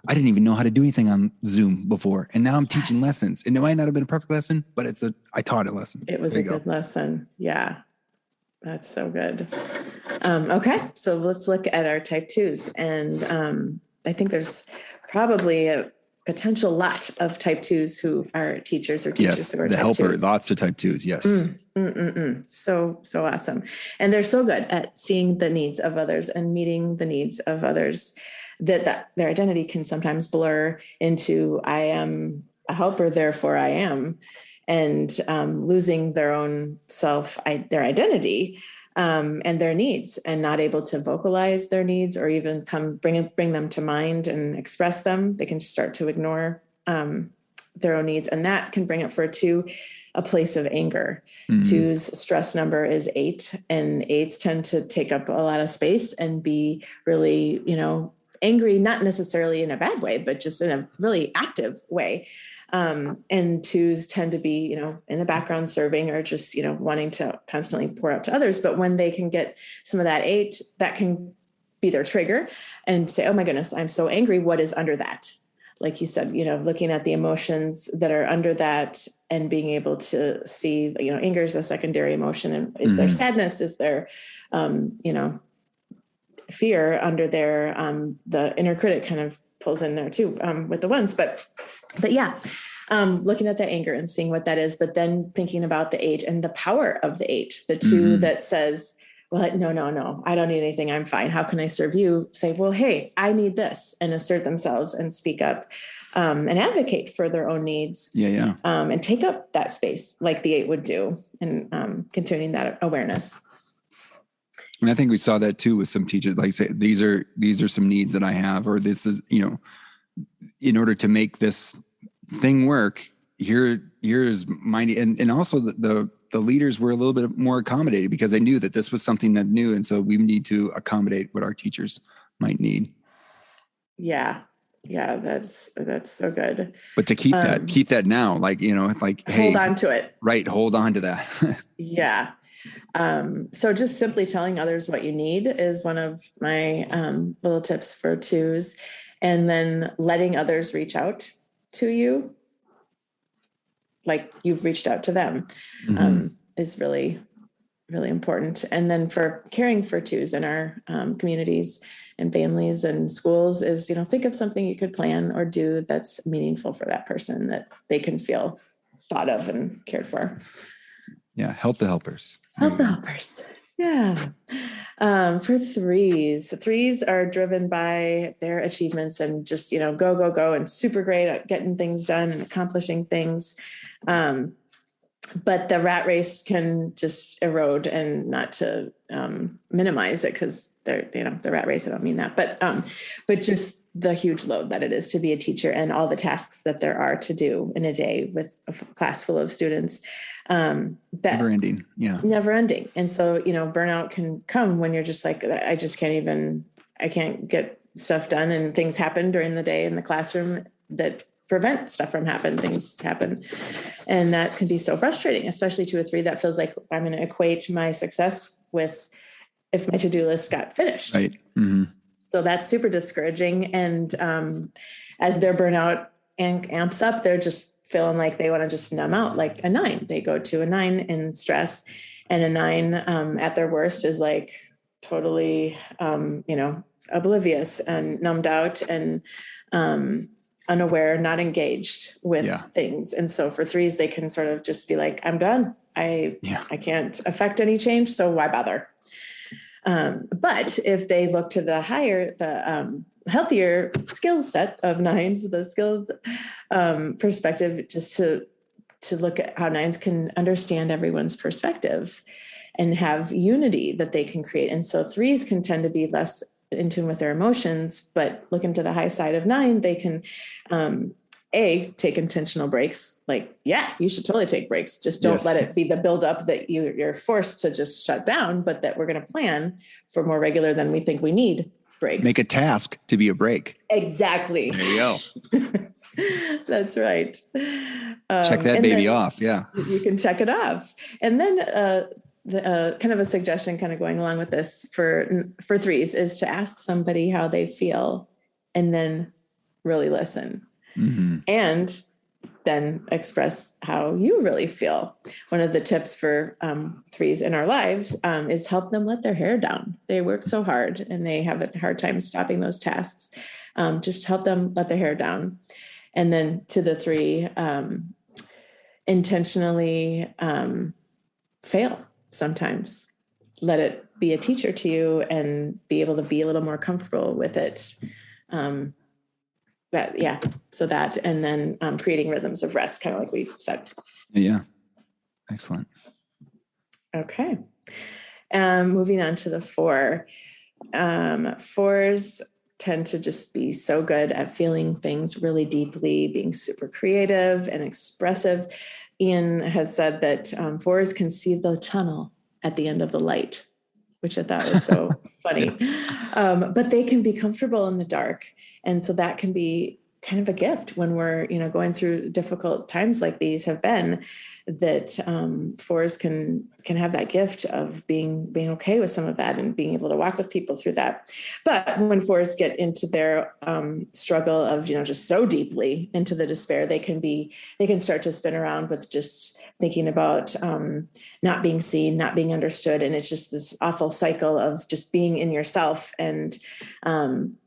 I didn't even know how to do anything on Zoom before, and now I'm teaching lessons. And it might not have been a perfect lesson, but I taught a lesson. It was a good lesson. Yeah. That's so good. Okay. So let's look at our type 2s. And I think there's probably a potential lot of type 2s who are teachers or teachers who are the type helper, 2s. Lots of type 2s. Yes. So awesome. And they're so good at seeing the needs of others and meeting the needs of others, that their identity can sometimes blur into, I am a helper, therefore I am, and losing their own their identity and their needs, and not able to vocalize their needs or even bring them to mind and express them. They can start to ignore their own needs, and that can bring up for 2 a place of anger. 2's stress number is 8, and 8s tend to take up a lot of space and be really, angry, not necessarily in a bad way, but just in a really active way. And 2s tend to be, in the background serving, or just, wanting to constantly pour out to others. But when they can get some of that 8, that can be their trigger and say, oh my goodness, I'm so angry. What is under that? Like you said, looking at the emotions that are under that and being able to see, anger is a secondary emotion. And is there sadness? Is there, fear under there? The inner critic kind of pulls in there too, with the 1s, but yeah, looking at the anger and seeing what that is, but then thinking about the 8 and the power of the 8, the 2 that says, well, no, I don't need anything. I'm fine. How can I serve you? Say, well, hey, I need this, and assert themselves and speak up, and advocate for their own needs. Yeah. And take up that space like the 8 would do, and continuing that awareness. And I think we saw that too with some teachers, like say, these are some needs that I have, or this is, in order to make this thing work, here's my need. And also the leaders were a little bit more accommodated, because they knew that this was something that new. And so we need to accommodate what our teachers might need. Yeah. Yeah. That's so good. But to keep that now, like, hey, hold on to it. Right. Hold on to that. Yeah. So just simply telling others what you need is one of my little tips for 2s. And then letting others reach out to you, like you've reached out to them, is really, really important. And then for caring for 2s in our communities and families and schools is, think of something you could plan or do that's meaningful for that person, that they can feel thought of and cared for. Yeah. Help the helpers. Help the helpers. Yeah. For 3s are driven by their achievements and just, go, and super great at getting things done and accomplishing things. But the rat race can just erode, and not to minimize it, because they're, the rat race, I don't mean that, but just the huge load that it is to be a teacher, and all the tasks that there are to do in a day with a class full of students. That never ending. Yeah. Never ending. And so, burnout can come when you're just like, I can't get stuff done, and things happen during the day in the classroom that prevent stuff from happening. Things happen. And that can be so frustrating, especially to a 3 that feels like I'm going to equate my success with if my to-do list got finished. Right. Mm-hmm. So that's super discouraging. And as their burnout amps up, they're just feeling like they want to just numb out, like a 9. They go to a 9 in stress, and a 9 at their worst is like, totally, oblivious and numbed out and unaware, not engaged with things. And so for threes, they can sort of just be like, I'm done. I can't affect any change. So why bother? But if they look to the healthier skill set of nines, the skills perspective, just to look at how nines can understand everyone's perspective and have unity that they can create. And so threes can tend to be less in tune with their emotions, but looking to the high side of nine, they can take intentional breaks. Like, you should totally take breaks. Just don't let it be the buildup that you're forced to just shut down, but that we're going to plan for more regular than we think we need breaks. Make a task to be a break. Exactly. There you go. That's right. Check that baby off. Yeah. You can check it off. And then kind of a suggestion kind of going along with this for threes is to ask somebody how they feel and then really listen. Mm-hmm. And then express how you really feel. One of the tips for threes in our lives is help them let their hair down. They work so hard and they have a hard time stopping those tasks. Just help them let their hair down. And then to the three, intentionally fail sometimes. Let it be a teacher to you and be able to be a little more comfortable with it. And then creating rhythms of rest, kind of like we said. Yeah. Excellent. Okay. Moving on to the four. Fours tend to just be so good at feeling things really deeply, being super creative and expressive. Ian has said that fours can see the tunnel at the end of the light, which I thought was so funny. But they can be comfortable in the dark. And so that can be kind of a gift when we're, going through difficult times like these have been, that fours can have that gift of being okay with some of that and being able to walk with people through that. But when fours get into their struggle of, just so deeply into the despair, they can start to spin around with just thinking about not being seen, not being understood. And it's just this awful cycle of just being in yourself and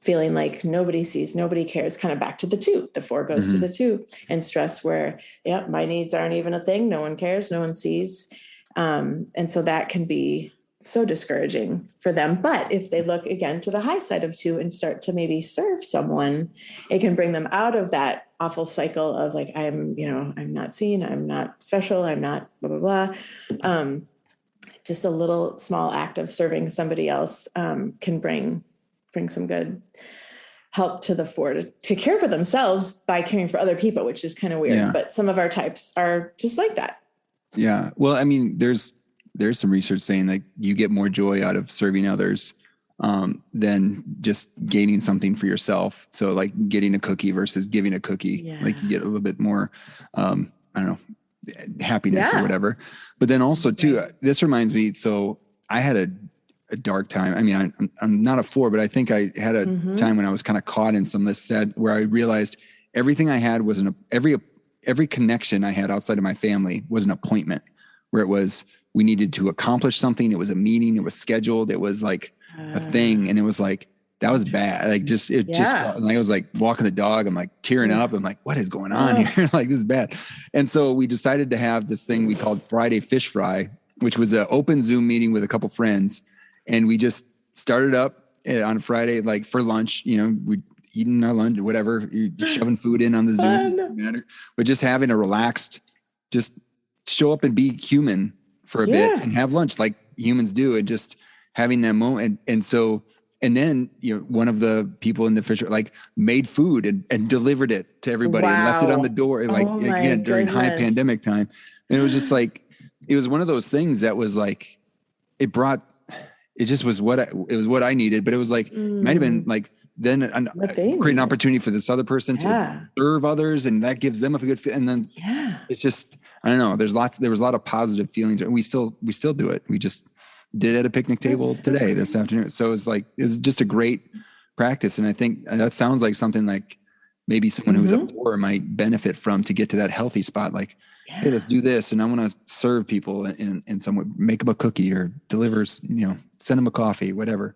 feeling like nobody sees, nobody cares, kind of back to the two. The four goes to the two, and stress where, my needs aren't even a thing. No one cares. No one sees. And so that can be so discouraging for them. But if they look again to the high side of two and start to maybe serve someone, it can bring them out of that awful cycle of like, I'm not seen, I'm not special, I'm not blah, blah, blah. Just a little small act of serving somebody else can bring some good help to the four to care for themselves by caring for other people, which is kind of weird. Yeah. But some of our types are just like that. Yeah. Well, I mean, there's some research saying that you get more joy out of serving others than just gaining something for yourself. So like getting a cookie versus giving a cookie, like you get a little bit more, happiness or whatever. But then also too, this reminds me, so I had a dark time. I mean, I'm not a four, but I think I had a time when I was kind of caught in some of this where I realized everything I had was every connection I had outside of my family was an appointment, where it was, we needed to accomplish something. It was a meeting. It was scheduled. It was like a thing. And it was like, that was bad. Like just felt like I was like walking the dog. I'm like tearing up. I'm like, what is going on here? Like, this is bad. And so we decided to have this thing we called Friday Fish Fry, which was an open Zoom meeting with a couple friends. And we just started up on Friday, like for lunch, we'd eating our lunch or whatever, you're shoving food in on the Zoom, doesn't matter. But just having a relaxed, just show up and be human for a bit and have lunch like humans do, and just having that moment. And so, and then, one of the people in the fish like made food and delivered it to everybody and left it on the door. Like again, during high pandemic time. And it was just like, it was one of those things that was like, it just was what I needed, but it was like, might've been like, then create an opportunity for this other person to serve others, and that gives them a good fit. And then it's just, I don't know. There was a lot of positive feelings, and we still do it. We just did it at a picnic table this afternoon. So it's just a great practice. And I think that sounds like something like maybe someone who's a four might benefit from to get to that healthy spot. Like, hey, let's do this. And I want to serve people in some way, make them a cookie or delivers, send them a coffee, whatever.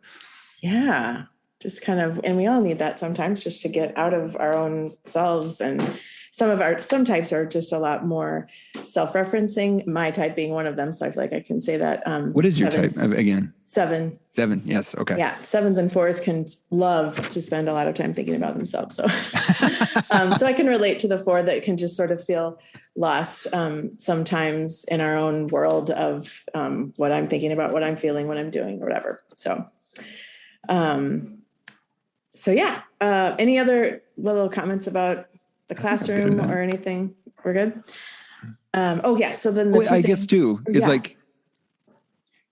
Yeah. Just kind of, and we all need that sometimes just to get out of our own selves. And some types are just a lot more self-referencing, my type being one of them. So I feel like I can say that. What is your type again? 7. Yes. Okay. Yeah. 7s and 4s can love to spend a lot of time thinking about themselves. So, so I can relate to the 4 that can just sort of feel lost sometimes in our own world of what I'm thinking about, what I'm feeling, what I'm doing, or whatever. So yeah. Any other little comments about the classroom or anything? We're good. So then I guess too, is like,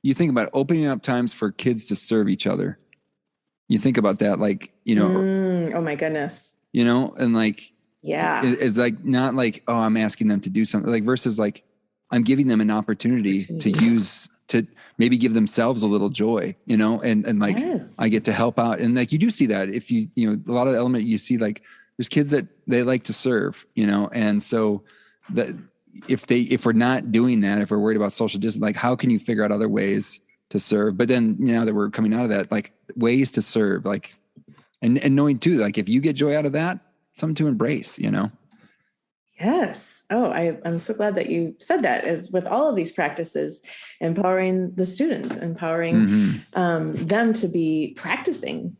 you think about opening up times for kids to serve each other. You think about that, like, oh my goodness. And like, it's like, not like, oh, I'm asking them to do something, like, versus like, I'm giving them an opportunity to maybe give themselves a little joy, and like, I get to help out. And like, you do see that if a lot of the element you see, like there's kids that they like to serve, and so that if we're not doing that, if we're worried about social distance, like how can you figure out other ways to serve? But then now that we're coming out of that, like ways to serve, like, and knowing too, like if you get joy out of that, something to embrace, Yes. Oh, I'm so glad that you said that. Is with all of these practices, empowering the students, empowering them to be practicing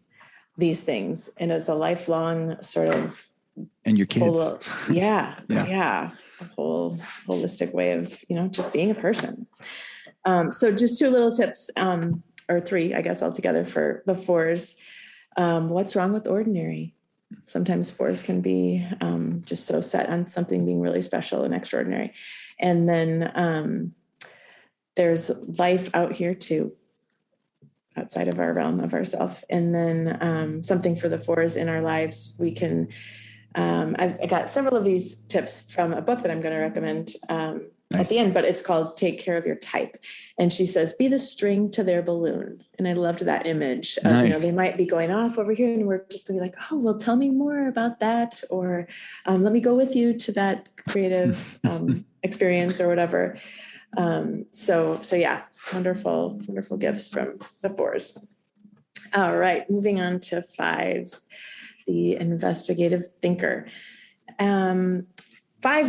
these things. And as a lifelong sort of, and your kids. A whole holistic way of, just being a person. So just 2 little tips, or 3, I guess, altogether for the 4s. What's wrong with ordinary? Sometimes 4s can be just so set on something being really special and extraordinary. And then there's life out here too, outside of our realm of ourself. And then something for the 4s in our lives, we can, I got several of these tips from a book that I'm going to recommend at the end, but it's called Take Care of Your Type. And she says, be the string to their balloon. And I loved that image of, they might be going off over here and we're just gonna be like, oh, well, tell me more about that. Or let me go with you to that creative experience or whatever. So yeah, wonderful, wonderful gifts from the 4s. All right, moving on to 5s, the investigative thinker. 5s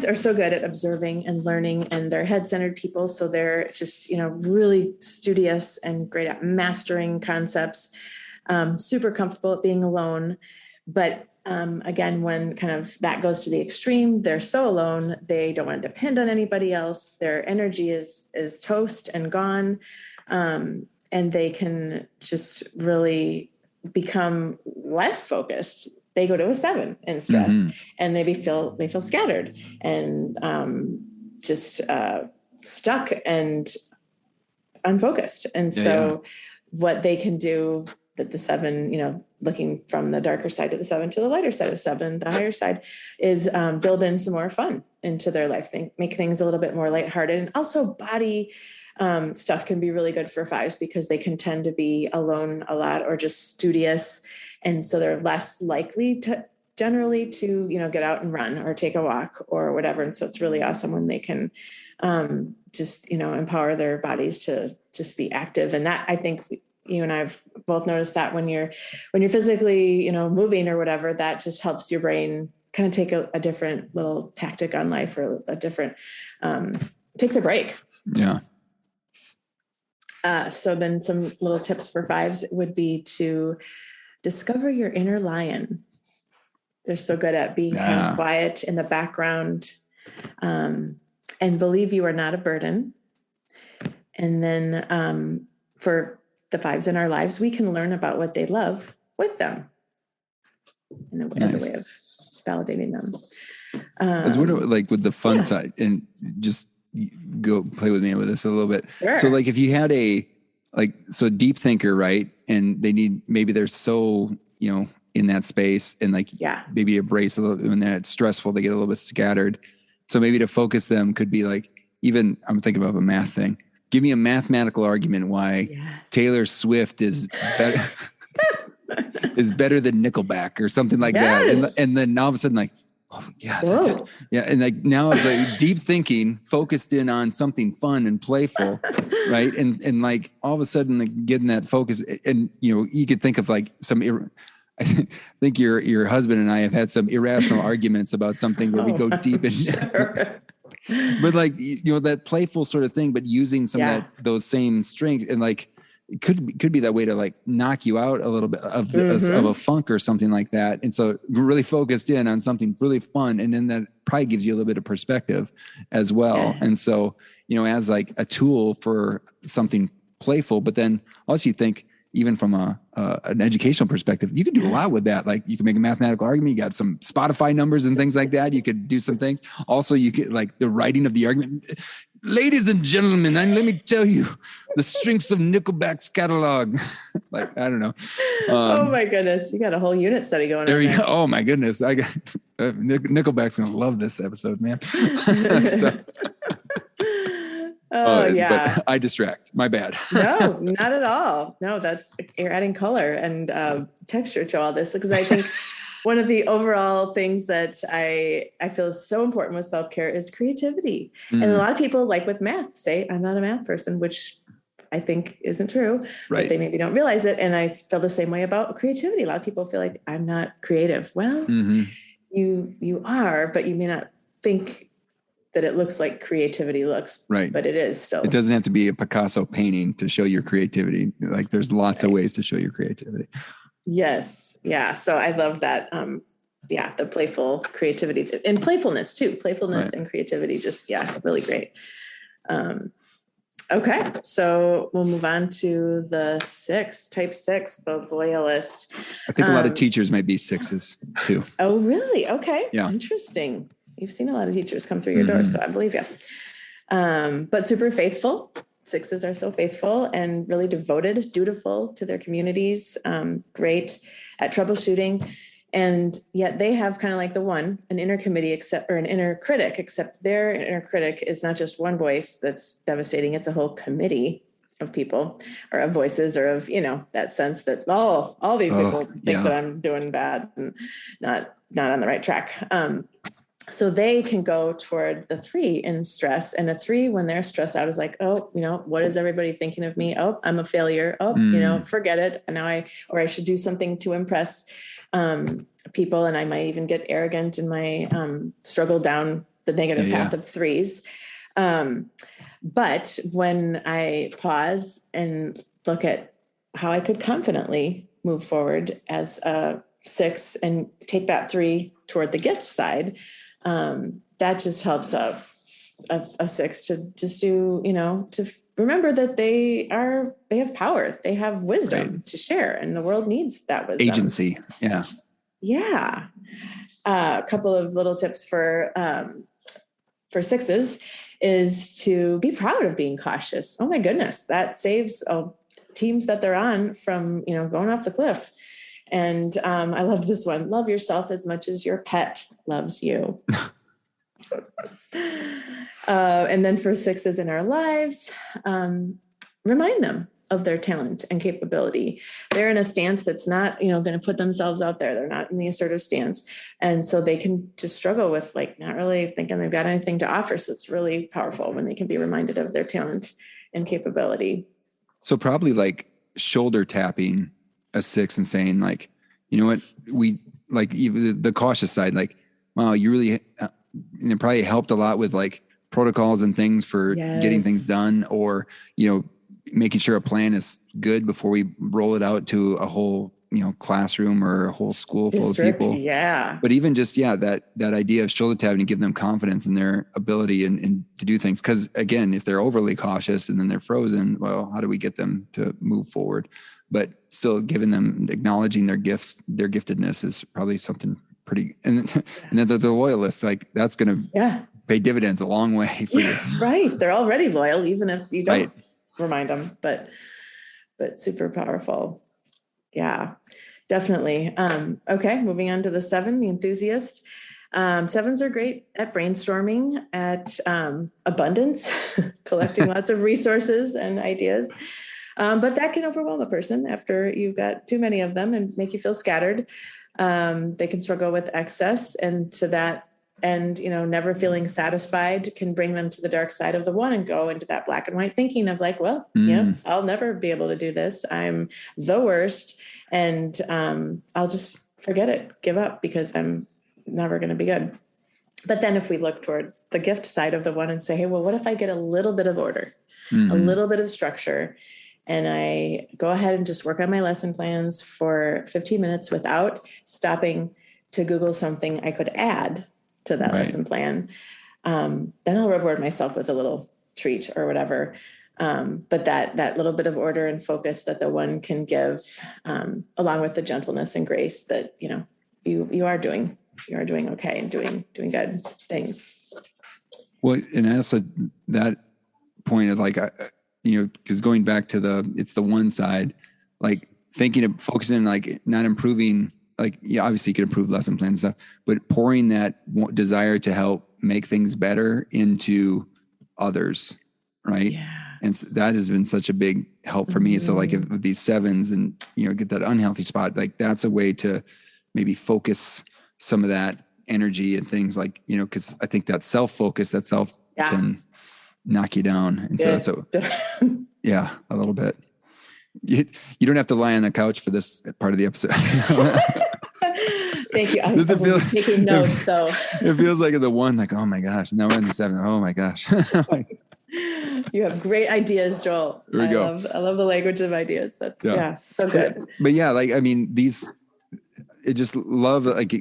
are so good at observing and learning, and they're head-centered people. So they're just, really studious and great at mastering concepts, super comfortable at being alone. But again, when kind of that goes to the extreme, they're so alone, they don't want to depend on anybody else. Their energy is toast and gone. And they can just really become less focused. They go to a 7 in stress and they feel scattered and just stuck and unfocused. And what they can do, that the 7, looking from the darker side of the 7 to the lighter side of 7, the higher side, is build in some more fun into their life. Make things a little bit more lighthearted. And also body stuff can be really good for 5s because they can tend to be alone a lot or just studious. And so they're less likely to generally to, get out and run or take a walk or whatever. And so it's really awesome when they can just, empower their bodies to just be active. And that, I think you and I've both noticed that when you're physically, moving or whatever, that just helps your brain kind of take a different little tactic on life, or a different, takes a break. Yeah. So then some little tips for 5s would be to discover your inner lion. They're so good at being kind of quiet in the background, and believe you are not a burden. And then for the 5s in our lives, we can learn about what they love with them as a way of validating them. Like with the fun side, and just go play with me with this a little bit. Sure. So like if you had so deep thinker, right? And maybe they're so, in that space and maybe embrace a little, when it's stressful, they get a little bit scattered. So maybe to focus them could be like, even I'm thinking about a math thing. Give me a mathematical argument why Taylor Swift is better. is better than Nickelback or something like Yes. that. And then all of a sudden, like, oh yeah, Whoa. yeah. And like now it's like deep thinking, focused in on something fun and playful, right? And like all of a sudden, like getting that focus, and you could think of like I think your husband and I have had some irrational arguments about something where we go deep in. Sure. But like that playful sort of thing, but using some of those same strengths, and like it could be that way to like knock you out a little bit of a funk or something like that. And so really focused in on something really fun, and then that probably gives you a little bit of perspective as well. Yeah. And so as like a tool for something playful, but then also you think, even from an educational perspective, you can do a lot with that. Like you can make a mathematical argument. You got some Spotify numbers and things like that. You could do some things. Also, you get like the writing of the argument. Ladies and gentlemen, and let me tell you the strengths of Nickelback's catalog. Like, I don't know. Oh my goodness. You got a whole unit study going on there. There. Oh my goodness. I got Nickelback's going to love this episode, man. Oh yeah. But I distract. My bad. No, not at all. No, you're adding color and texture to all this, because I think one of the overall things that I feel is so important with self-care is creativity. And a lot of people, like with math, say, I'm not a math person, which I think isn't true, right. But they maybe don't realize it. And I feel the same way about creativity. A lot of people feel like I'm not creative. Well, you are, but you may not think that it looks like creativity looks, right? But it is still. It doesn't have to be a Picasso painting to show your creativity. Like there's lots of ways to show your creativity. Yes. Yeah. So I love that. The playful creativity and playfulness too. Playfulness and creativity. Just, really great. Okay. So we'll move on to the type 6, the loyalist. I think a lot of teachers might be 6s too. Oh, really? Okay. Yeah. Interesting. You've seen a lot of teachers come through your door, so I believe you. But super faithful. 6s are so faithful and really devoted, dutiful to their communities, great at troubleshooting. And yet they have kind of like an inner critic, except their inner critic is not just one voice that's devastating. It's a whole committee of people, or of voices, or of, that sense that, all these people think that I'm doing bad and not on the right track. So they can go toward the 3 in stress, and a 3, when they're stressed out, is like, what is everybody thinking of me? Oh, I'm a failure. Oh, forget it. And now I should do something to impress people. And I might even get arrogant in my struggle down the negative path of 3s. But when I pause and look at how I could confidently move forward as a 6 and take that 3 toward the gift side, that just helps a 6 to just do, to remember that they have power, they have wisdom to share, and the world needs that wisdom. Agency. Yeah. Yeah. A couple of little tips for 6s is to be proud of being cautious. Oh my goodness. That saves teams that they're on from, going off the cliff. And I love this one. Love yourself as much as your pet loves you. And then for 6s in our lives, remind them of their talent and capability. They're in a stance that's not, going to put themselves out there. They're not in the assertive stance. And so they can just struggle with not really thinking they've got anything to offer. So it's really powerful when they can be reminded of their talent and capability. So probably like shoulder tapping a 6 and saying like, you know what, we like even the cautious side, like, wow, you really it probably helped a lot with like protocols and things for getting things done, or, making sure a plan is good before we roll it out to a whole, classroom or a whole school full of people. Yeah. But even just, that idea of shoulder tapping and give them confidence in their ability and to do things. Cause again, if they're overly cautious and then they're frozen, well, how do we get them to move forward? But still giving them, acknowledging their gifts, their giftedness is probably something pretty, and then the loyalists, like that's going to pay dividends a long way for you. Right. They're already loyal, even if you don't remind them, but super powerful. Yeah, definitely. Okay. Moving on to the 7, the enthusiast. 7s are great at brainstorming, at abundance, collecting lots of resources and ideas. But that can overwhelm a person after you've got too many of them and make you feel scattered. They can struggle with excess, and to that end, never feeling satisfied can bring them to the dark side of the one and go into that black and white thinking of like, well, I'll never be able to do this. I'm the worst. And I'll just forget it, give up, because I'm never going to be good. But then if we look toward the gift side of the one and say, hey, well, what if I get a little bit of order, a little bit of structure, and I go ahead and just work on my lesson plans for 15 minutes without stopping to Google something I could add to that lesson plan, then I'll reward myself with a little treat or whatever. But that little bit of order and focus that the one can give, along with the gentleness and grace that, you are doing okay and doing good things. Well, and also that point of like, because going back to it's the one side, like thinking of focusing, like not improving, like, obviously you could improve lesson plans and stuff, but pouring that desire to help make things better into others. Right. Yes. And so that has been such a big help for me. So like if these sevens and, get that unhealthy spot, like that's a way to maybe focus some of that energy and things like, cause I think that self-focus, can knock you down. And so that's a little bit. You don't have to lie on the couch for this part of the episode. Thank you. I will be taking notes though. It feels like the one, like, oh my gosh. Now we're in the seven. Oh my gosh. You have great ideas, Joel. There we go. I love the language of ideas. That's so good. But yeah, like, I mean, I just love, like,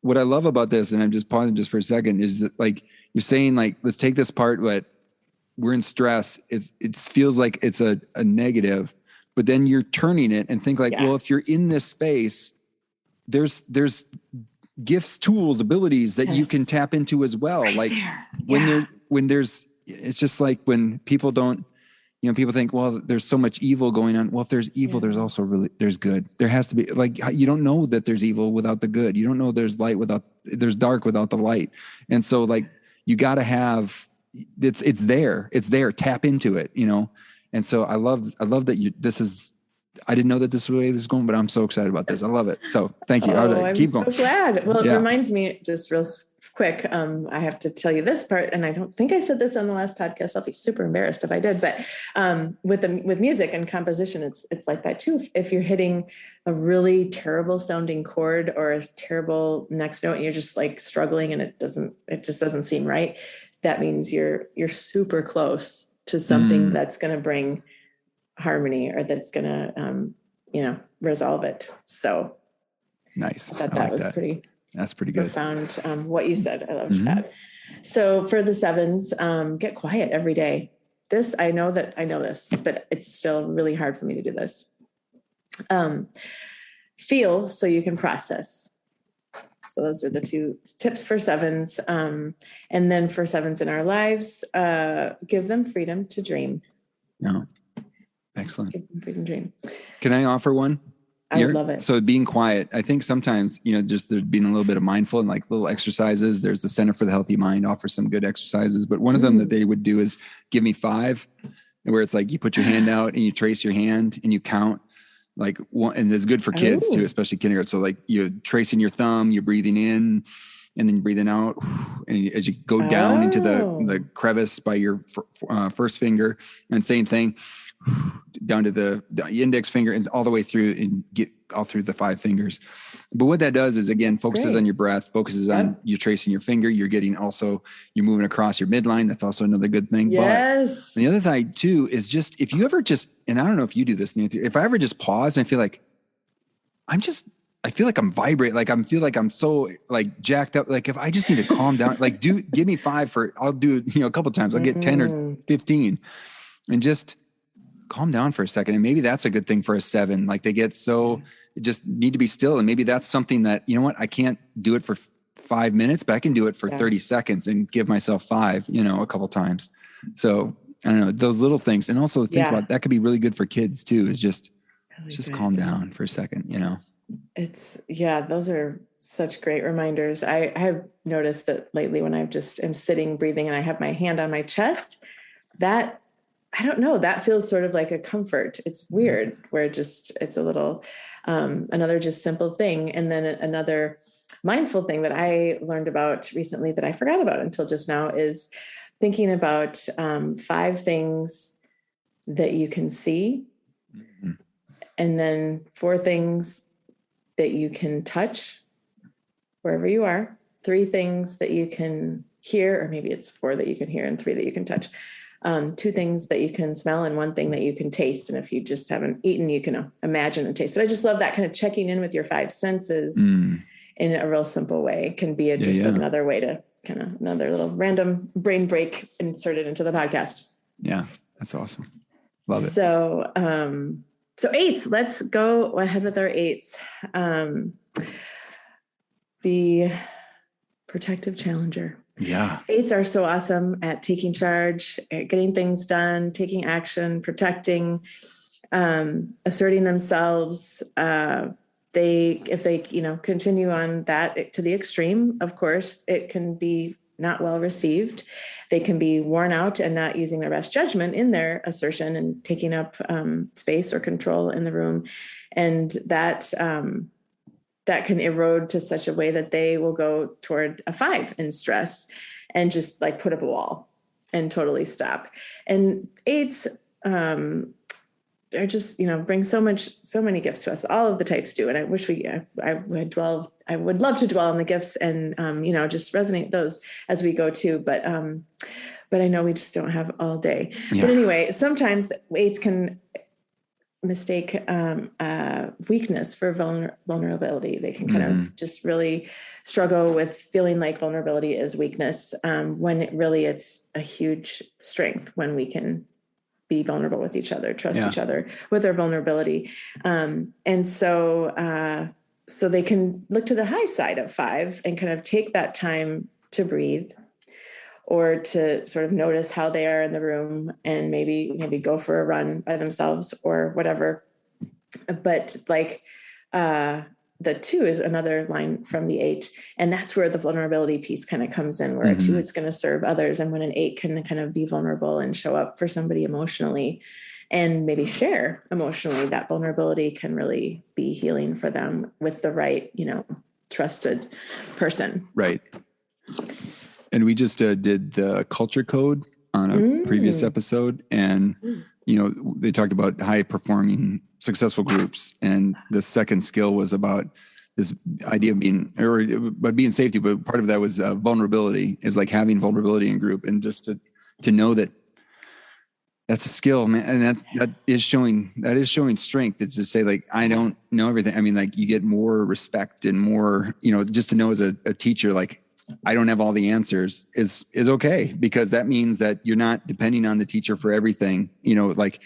what I love about this, and I'm just pausing just for a second, is that, like, you're saying, like, let's take this part, but we're in stress. It feels like it's a negative, but then you're turning it and think like, well, if you're in this space, there's gifts, tools, abilities that you can tap into as well. Right, like when there's, it's just like when people don't, people think, well, there's so much evil going on. Well, if there's evil, there's also there's good. There has to be, like, you don't know that there's evil without the good. You don't know there's there's dark without the light. And so, like, you got to have, it's there. Tap into it, And so I love that I didn't know that this is the way this is going, but I'm so excited about this. I love it. So thank you. I'm Keep so going. glad. Well, it reminds me, just real quick, I have to tell you this part, and I don't think I said this on the last podcast. I'll be super embarrassed if I did, but with music and composition, it's like that too. If you're hitting a really terrible sounding chord or a terrible next note and you're just like struggling and it just doesn't seem right, that means you're super close to something that's going to bring harmony, or that's going to, resolve it. So nice. I thought that was pretty. That's pretty good. Profound. What you said, I loved that. So for the sevens, get quiet every day. I know this, but it's still really hard for me to do this. Feel so you can process. So those are the two tips for sevens. And then for sevens in our lives, give them freedom to dream. No. Excellent. Give them freedom to dream. Can I offer one? I would love it. So being quiet, I think sometimes, just there's being a little bit of mindful and like little exercises. There's the Center for the Healthy Mind offers some good exercises, but one of them that they would do is give me 5, where it's like you put your hand out and you trace your hand and you count like one, and it's good for kids too, especially kindergarten. So like you're tracing your thumb, you're breathing in and then you're breathing out. And as you go down into the crevice by your first finger, and same thing, down to the index finger and all the way through and get all through the 5 fingers. But what that does is, again, focuses on your breath, focuses on you tracing your finger. You're you're moving across your midline. That's also another good thing. Yes. But the other thing too is just, if you ever and I don't know if you do this, Nancy, if I ever just pause and I feel like I'm vibrating, like I feel like I'm so like jacked up. Like if I just need to calm down, like give me 5 I'll do, a couple of times. I'll get 10 or 15 and just calm down for a second. And maybe that's a good thing for a 7. Like they get just need to be still. And maybe that's something that, I can't do it for 5 minutes, but I can do it for 30 seconds and give myself 5, a couple times. So I don't know, those little things. And also think about that could be really good for kids too, is just calm down for a second, Those are such great reminders. I have noticed that lately when I'm sitting, breathing, and I have my hand on my chest, that I don't know, that feels sort of like a comfort. It's weird where it's a little, another just simple thing. And then another mindful thing that I learned about recently that I forgot about until just now is thinking about 5 things that you can see, mm-hmm. and then 4 things that you can touch wherever you are, 3 things that you can hear, or maybe it's 4 that you can hear and 3 that you can touch, 2 things that you can smell and 1 thing that you can taste. And if you just haven't eaten, you can imagine and taste. But I just love that kind of checking in with your 5 senses in a real simple way. It can be another way to kind of another little random brain break inserted into the podcast. Yeah, that's awesome. Love it. So, so 8s, let's go ahead with our 8s. The protective challenger. Yeah. 8s are so awesome at taking charge, at getting things done, taking action, protecting, asserting themselves. If they continue on that to the extreme, of course, it can be not well received. They can be worn out and not using their best judgment in their assertion and taking up space or control in the room. And that can erode to such a way that they will go toward a 5 in stress and just like put up a wall and totally stop. And 8s are just, bring so many gifts to us. All of the types do. And I wish I would love to dwell on the gifts and, just resonate those as we go too. But I know we just don't have all day. Yeah. But anyway, sometimes 8s can mistake weakness for vulnerability. They can kind of just really struggle with feeling like vulnerability is weakness, when it's a huge strength when we can be vulnerable with each other, trust each other with our vulnerability. And so they can look to the high side of 5 and kind of take that time to breathe, or to sort of notice how they are in the room and maybe go for a run by themselves or whatever. But the 2 is another line from the 8. And that's where the vulnerability piece kind of comes in, where a 2 is going to serve others. And when an 8 can kind of be vulnerable and show up for somebody emotionally and maybe share emotionally, that vulnerability can really be healing for them with the right, trusted person. Right. And we just did the culture code on a previous episode. And, they talked about high performing successful groups. And the second skill was about this idea of being safety. But part of that was vulnerability, is like having vulnerability in group, and just to know that that's a skill, man. And that is showing strength. It's to say, like, I don't know everything. I mean, like, you get more respect and more, just to know as a teacher, like, I don't have all the answers is okay, because that means that you're not depending on the teacher for everything. Like,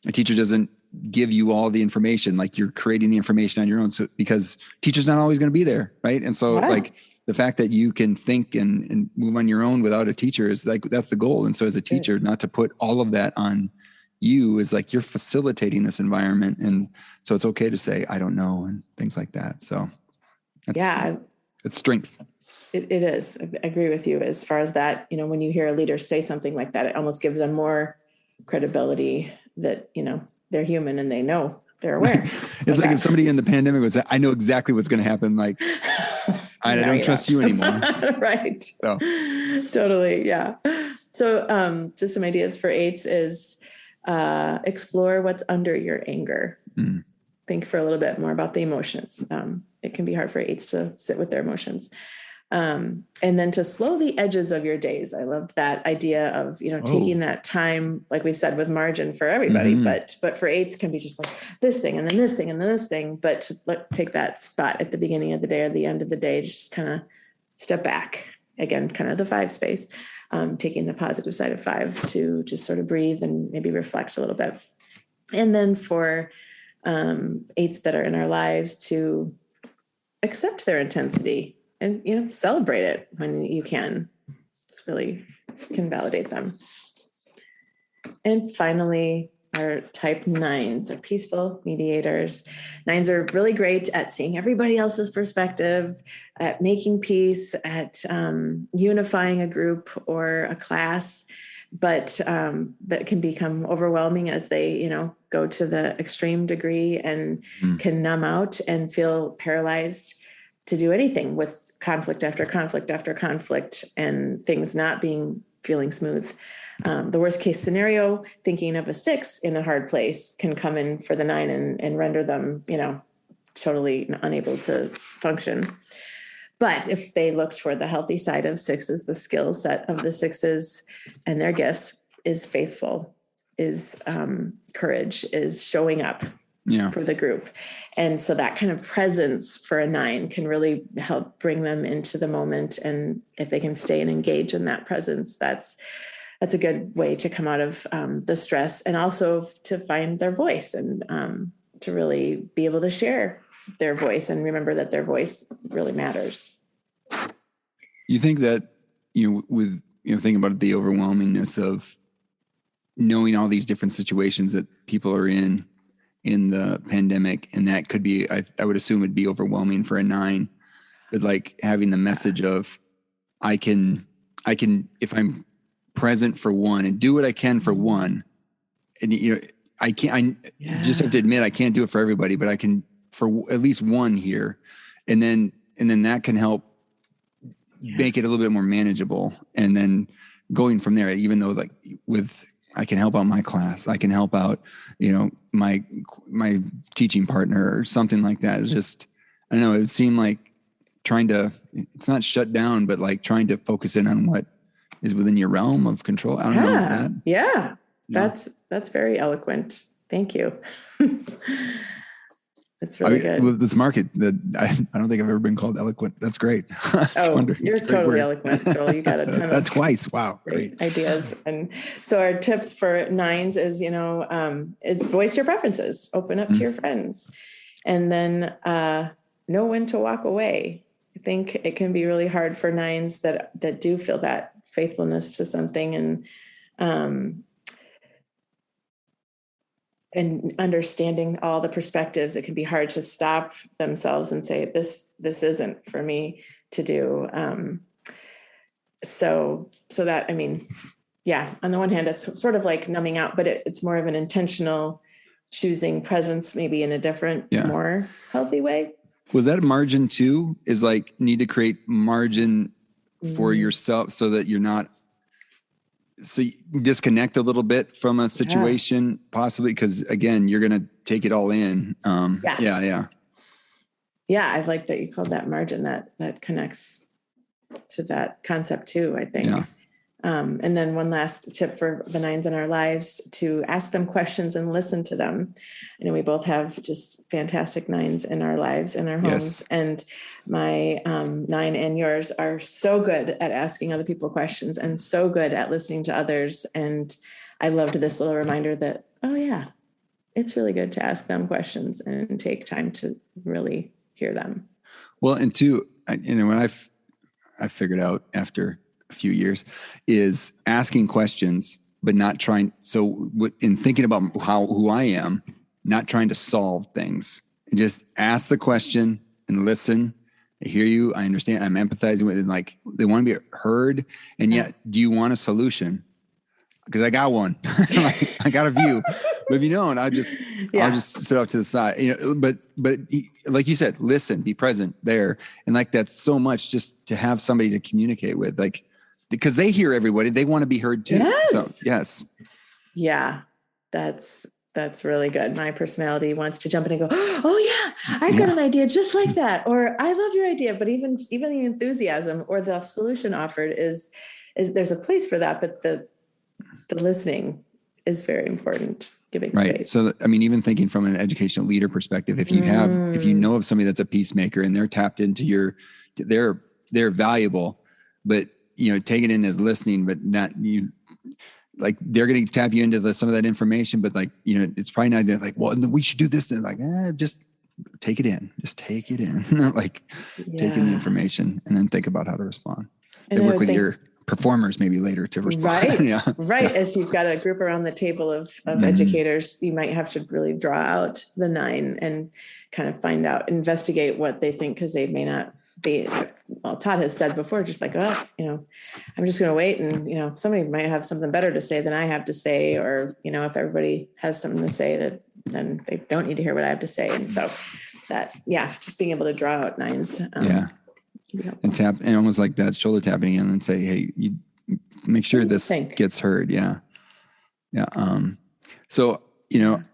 a teacher doesn't give you all the information, like, you're creating the information on your own. So, because teacher's not always going to be there. Right. And so like, the fact that you can think and move on your own without a teacher is like, that's the goal. And so as a teacher, not to put all of that on you is like, you're facilitating this environment. And so it's okay to say, I don't know, and things like that. So it's strength. It is. I agree with you as far as that, when you hear a leader say something like that, it almost gives them more credibility that, they're human and they know, they're aware. It's like if somebody in the pandemic would say, I know exactly what's going to happen. Like, I don't trust you anymore. Right. So. Totally. Yeah. So just some ideas for 8s is explore what's under your anger. Think for a little bit more about the emotions. It can be hard for 8s to sit with their emotions. And then to slow the edges of your days. I loved that idea of, taking that time, like we've said, with margin for everybody, but for 8s can be just like this thing and then this thing and then this thing, but to take that spot at the beginning of the day or the end of the day, just kind of step back again, kind of the 5 space, taking the positive side of 5 to just sort of breathe and maybe reflect a little bit. And then for 8s that are in our lives, to accept their intensity and, celebrate it when you can. It's really can validate them. And finally, our type 9s are peaceful mediators. 9s are really great at seeing everybody else's perspective, at making peace, at unifying a group or a class. but that can become overwhelming as they, go to the extreme degree and can numb out and feel paralyzed to do anything with conflict after conflict after conflict and things not feeling smooth. The worst case scenario, thinking of a 6 in a hard place, can come in for the 9 and render them, totally unable to function. But if they look toward the healthy side of 6s, the skill set of the 6s and their gifts is faithful, is courage, is showing up for the group. And so that kind of presence for a 9 can really help bring them into the moment. And if they can stay and engage in that presence, that's a good way to come out of the stress, and also to find their voice and to really be able to share their voice and remember that their voice really matters. You think that, with, thinking about the overwhelmingness of knowing all these different situations that people are in the pandemic, and that could be, I would assume it'd be overwhelming for a 9, but like having the message of, I can, if I'm present for one and do what I can for one, and, I just have to admit, I can't do it for everybody, but I can for at least one here. And then that can help make it a little bit more manageable. And then going from there, even though I can help out my class, I can help out, my teaching partner or something like that. It's just, I don't know, it would seem like it's not shut down, but like trying to focus in on what is within your realm of control. I don't know if that. Yeah. That's very eloquent. Thank you. It's really good. With this market, I don't think I've ever been called eloquent. That's great. You're totally eloquent, Joel. You got a ton of twice. Wow. Great ideas. And so our tips for 9s is, is voice your preferences, open up to your friends, and then know when to walk away. I think it can be really hard for 9s that do feel that faithfulness to something, and understanding all the perspectives. It can be hard to stop themselves and say, this isn't for me to do. So that, on the one hand, it's sort of like numbing out, but it's more of an intentional choosing presence, maybe in a different, more healthy way. Was that margin too? Is like need to create margin for yourself so that you're not, so you disconnect a little bit from a situation, possibly, because again, you're going to take it all in. Yeah. I like that you called that margin. That connects to that concept too, I think. Yeah. And then one last tip for the 9s in our lives, to ask them questions and listen to them. We both have just fantastic 9s in our lives, in our homes. Yes. And my 9 and yours are so good at asking other people questions and so good at listening to others. And I loved this little reminder that, it's really good to ask them questions and take time to really hear them. Well, and two, when I figured out after a few years is asking questions, but not trying. So in thinking about who I am, not trying to solve things, and just ask the question and listen. I hear you. I understand. I'm empathizing with it. Like, they want to be heard. And yet, do you want a solution? Because I got one. I got a view. But if you don't, I'll just sit off to the side. But like you said, listen, be present there. And like, that's so much just to have somebody to communicate with, like, because they hear everybody, they want to be heard too. Yes. So, yes. Yeah, that's really good. My personality wants to jump in and go, oh yeah, I've got an idea just like that. Or I love your idea. But even the enthusiasm or the solution offered is there's a place for that. But the listening is very important. Giving space. Right. So, even thinking from an educational leader perspective, if you know of somebody that's a peacemaker and they're tapped into they're valuable, but take it in as listening, but not you, like, they're going to tap you into some of that information, but like, it's probably not that, like, well, we should do this. Then like, just take it in, take in the information and then think about how to respond. And work with your performers maybe later to respond. Right. Right. As you've got a group around the table of educators, you might have to really draw out the 9 and kind of investigate what they think, because they may not Todd has said before, just like, oh, I'm just going to wait. And, somebody might have something better to say than I have to say, or, if everybody has something to say then they don't need to hear what I have to say. And so just being able to draw out nines. And tap, and almost like that shoulder tapping in and say, hey, you make sure this gets heard. Yeah. So,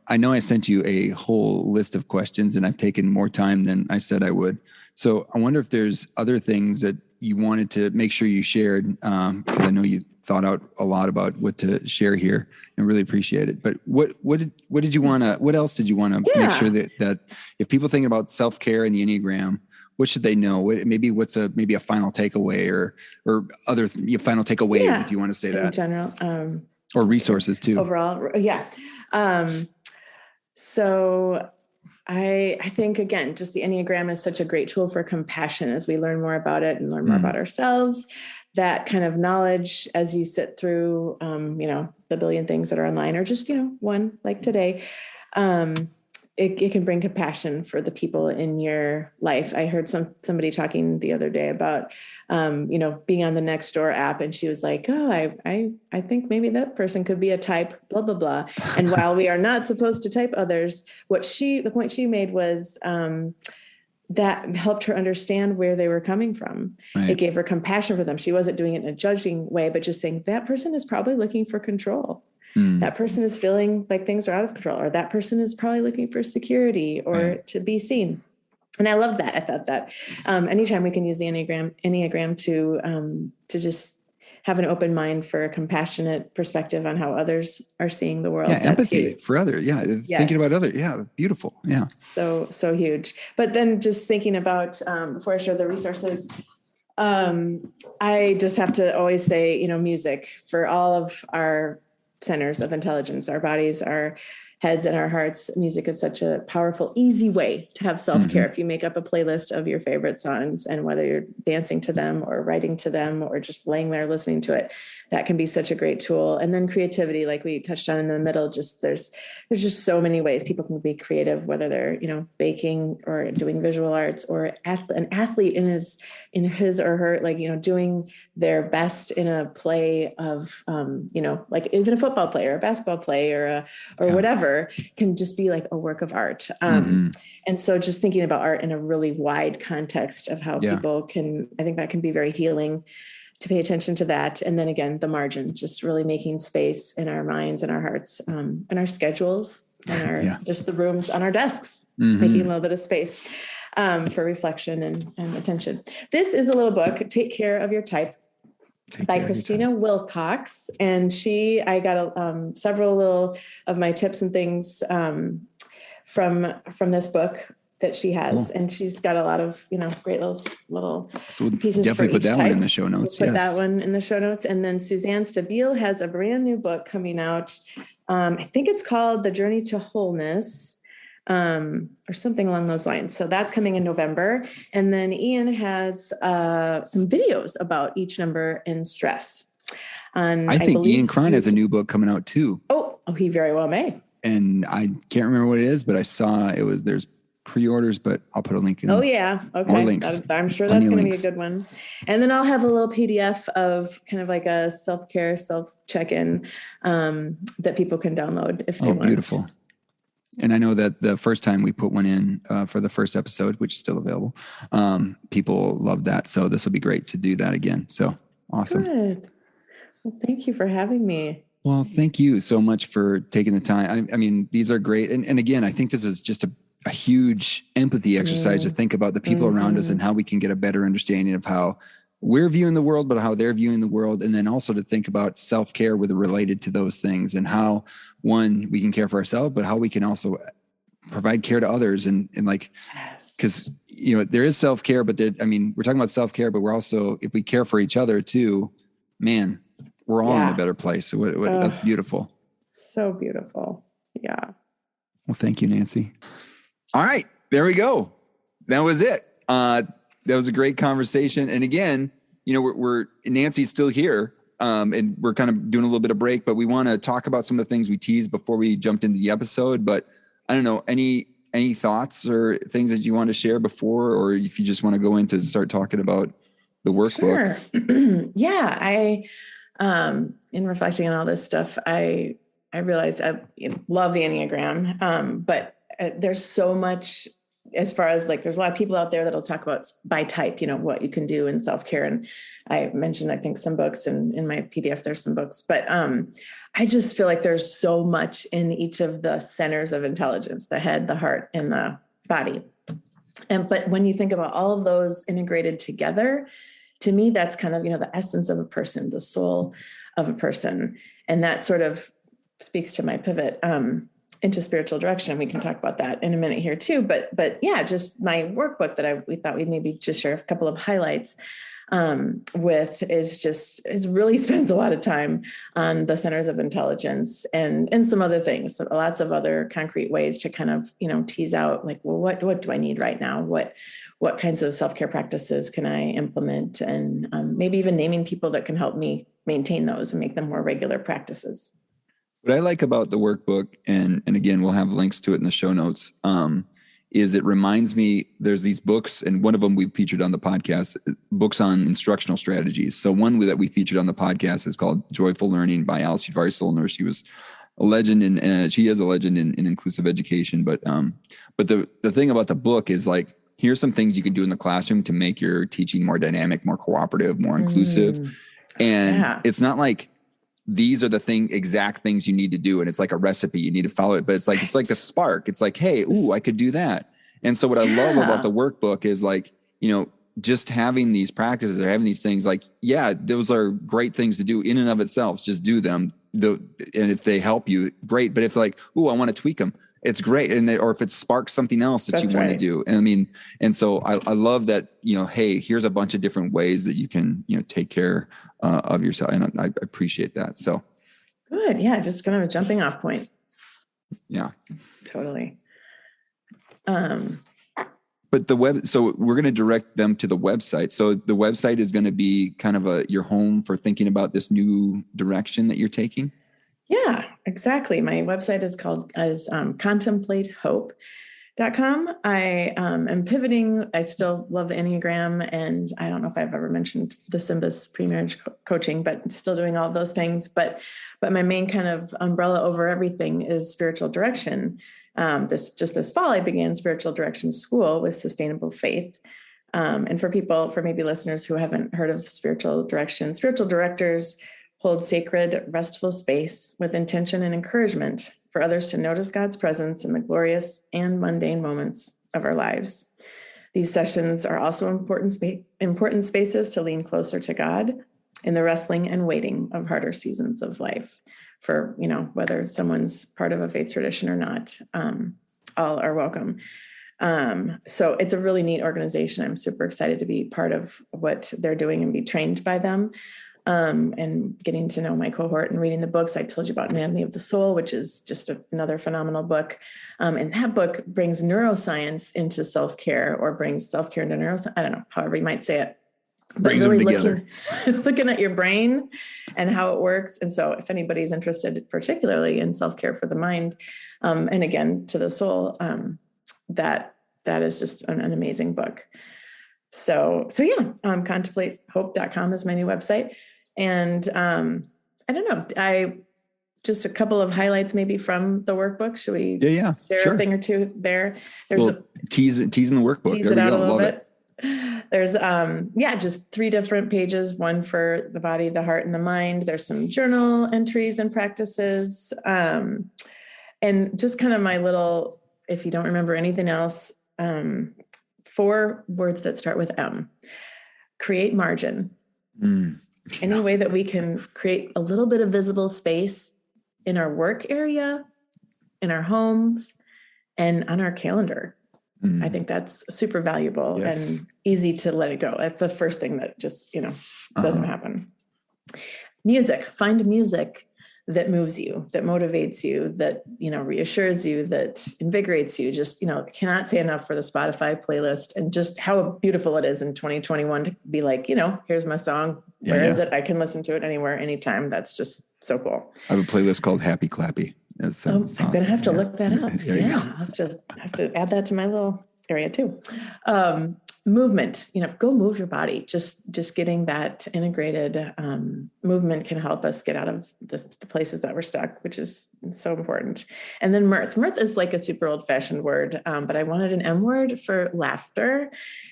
I know I sent you a whole list of questions and I've taken more time than I said I would. So I wonder if there's other things that you wanted to make sure you shared, because I know you thought out a lot about what to share here and really appreciate it. But what else did you want to make sure that if people think about self-care and the Enneagram, what should they know? Maybe a final takeaway or other final takeaways, if you want to say that in general, or resources too. Overall. Yeah. So I think, again, just the Enneagram is such a great tool for compassion as we learn more about it and learn more about ourselves. That kind of knowledge as you sit through, the billion things that are online, or just, one like today, it can bring compassion for the people in your life. I heard somebody talking the other day about, being on the Nextdoor app, and she was like, oh, I think maybe that person could be a type, blah, blah, blah. And while we are not supposed to type others, the point she made was, that helped her understand where they were coming from. Right. It gave her compassion for them. She wasn't doing it in a judging way, but just saying that person is probably looking for control. That person is feeling like things are out of control, or that person is probably looking for security or to be seen. And I love that. I thought that anytime we can use the Enneagram to just have an open mind for a compassionate perspective on how others are seeing the world. Yeah, empathy for others. Yeah, thinking about others. Yeah, beautiful. Yeah. So huge. But then just thinking about, before I share the resources, I just have to always say, music for all of our centers of intelligence, our bodies, our heads, and our hearts. Music is such a powerful, easy way to have self-care. If you make up a playlist of your favorite songs, and whether you're dancing to them or writing to them or just laying there listening to it, that can be such a great tool. And then creativity, like we touched on in the middle, there's just so many ways people can be creative, whether they're, baking or doing visual arts, or an athlete in his or her, doing their best in a play of, like even a football player, a basketball play, or whatever, can just be like a work of art. And so just thinking about art in a really wide context of how people I think that can be very healing to pay attention to that. And then again, the margin, just really making space in our minds and our hearts, and our schedules, and just the rooms on our desks, making a little bit of space for reflection and attention. This is a little book, Take Care of Your Type, by Christina Wilcox. And I got several little of my tips and things from this book that she has. Cool. And she's got a lot of, great little pieces. Definitely put that one in the show notes. Put that one in the show notes. And then Suzanne Stabile has a brand new book coming out. I think it's called The Journey to Wholeness, or something along those lines. So that's coming in November. And then Ian has some videos about each number in stress. I think Ian Cron has a new book coming out too. Oh, he very well may. And I can't remember what it is, but I saw there's pre-orders, but I'll put a link in. Oh yeah. Okay. More links. I'm sure that's going to be a good one. And then I'll have a little PDF of kind of like a self-care, self-check-in, that people can download if they want. Oh, beautiful. And I know that the first time we put one in for the first episode, which is still available, people loved that. So this will be great to do that again. So awesome. Good. Well, thank you for having me. Well, thank you so much for taking the time. I mean, these are great. And again, I think this is just a huge empathy exercise to think about the people around us and how we can get a better understanding of how we're viewing the world, but how they're viewing the world. And then also to think about self-care with related to those things, and how, one, we can care for ourselves, but how we can also provide care to others. And like, because, there is self-care, but we're talking about self-care, but we're also, if we care for each other too, man, we're all in a better place. So that's beautiful. So beautiful. Yeah. Well, thank you, Nancy. All right, there we go. That was it. That was a great conversation. And again, we're Nancy's still here, and we're kind of doing a little bit of break, but we want to talk about some of the things we teased before we jumped into the episode. But I don't know, any any thoughts or things that you want to share before, or if you just want to go into start talking about the workbook? Sure. Yeah. In reflecting on all this stuff, I realized I love the Enneagram. But there's so much as far as like, there's a lot of people out there that'll talk about by type, what you can do in self-care. And I mentioned, I think, some books, and in my PDF, there's some books, but I just feel like there's so much in each of the centers of intelligence, the head, the heart, and the body. But when you think about all of those integrated together, to me, that's kind of, the essence of a person, the soul of a person. And that sort of speaks to my pivot into spiritual direction. We can talk about that in a minute here too. But yeah, just my workbook that we thought we'd maybe just share a couple of highlights with is really spends a lot of time on the centers of intelligence and some other things, lots of other concrete ways to kind of, tease out like, well, what do I need right now? What kinds of self-care practices can I implement? And maybe even naming people that can help me maintain those and make them more regular practices. What I like about the workbook, and again, we'll have links to it in the show notes, is it reminds me there's these books, and one of them we've featured on the podcast, books on instructional strategies. So one that we featured on the podcast is called Joyful Learning by Alice Solner. She was a legend she is a legend in inclusive education. But the thing about the book is like, here's some things you can do in the classroom to make your teaching more dynamic, more cooperative, more inclusive. And it's not like, these are the exact things you need to do. And it's like a recipe, you need to follow it, but it's like a spark. It's like, hey, I could do that. And so what I love about the workbook is like, just having these practices or having these things like, yeah, those are great things to do in and of itself. Just do them. And if they help you, great. But if like, I want to tweak them, it's great. Or if it sparks something else that you want to do. And so I love that, hey, here's a bunch of different ways that you can, take care of yourself. And I appreciate that. So good. Yeah. Just kind of a jumping off point. Yeah, totally. But so we're going to direct them to the website. So the website is going to be kind of your home for thinking about this new direction that you're taking. Yeah, exactly. My website is called contemplatehope.com. I am pivoting. I still love the Enneagram, and I don't know if I've ever mentioned the Symbis pre-marriage coaching, but still doing all of those things. But my main kind of umbrella over everything is spiritual direction. This fall, I began spiritual direction school with sustainable faith. And for maybe listeners who haven't heard of spiritual direction, spiritual directors hold sacred, restful space with intention and encouragement for others to notice God's presence in the glorious and mundane moments of our lives. These sessions are also important spaces to lean closer to God in the wrestling and waiting of harder seasons of life. For, whether someone's part of a faith tradition or not, all are welcome. So it's a really neat organization. I'm super excited to be part of what they're doing and be trained by them. And getting to know my cohort and reading the books. I told you about Anatomy of the Soul, which is just another phenomenal book. And that book brings neuroscience into self-care, or brings self-care into neuroscience. I don't know, however you might say it. But brings really them together. looking at your brain and how it works. And so if anybody's interested, particularly in self-care for the mind, and again, to the soul, that is just an amazing book. So yeah, contemplatehope.com is my new website. And I don't know, just a couple of highlights maybe from the workbook. Should we share a thing or two there? There's teasing the workbook. Tease it out a little bit. There's just 3 different pages, one for the body, the heart, and the mind. There's some journal entries and practices. And just kind of my little, if you don't remember anything else, 4 words that start with M. Create margin. Any way that we can create a little bit of visible space in our work area, in our homes, and on our calendar. I think that's super valuable and easy to let it go. That's the first thing that just, doesn't happen. Music. Find music that moves you, that motivates you, that, reassures you, that invigorates you. Just, cannot say enough for the Spotify playlist, and just how beautiful it is in 2021 to be like, here's my song. Where is it? I can listen to it anywhere, anytime. That's just so cool. I have a playlist called Happy Clappy. I'm going to have to look that up. Yeah, I'll have to add that to my little area too. Movement, go move your body. Just getting that integrated movement can help us get out of the places that we're stuck, which is so important. And then mirth. Mirth is like a super old fashioned word, but I wanted an M word for laughter.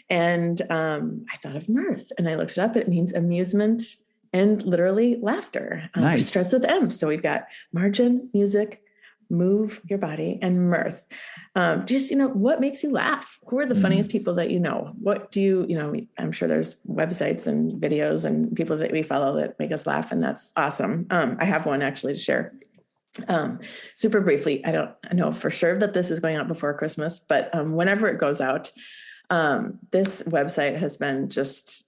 And I thought of mirth and I looked it up. It means amusement and literally laughter. Nice. It starts with M. So we've got margin, music, move your body, and mirth. What makes you laugh? Who are the funniest people that you know? What do you, I'm sure there's websites and videos and people that we follow that make us laugh, and that's awesome. I have one actually to share. Super briefly, I don't know for sure that this is going out before Christmas, but whenever it goes out, this website has been just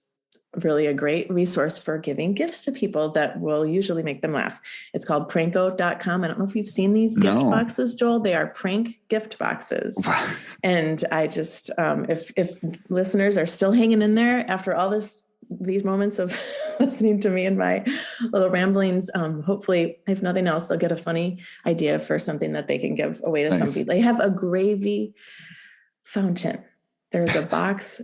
really a great resource for giving gifts to people that will usually make them laugh. It's called pranko.com. I don't know if you've seen these gift boxes, Joel. They are prank gift boxes. And I just, if listeners are still hanging in there after all these moments of listening to me and my little ramblings, hopefully, if nothing else, they'll get a funny idea for something that they can give away to somebody. They have a gravy fountain. There's a box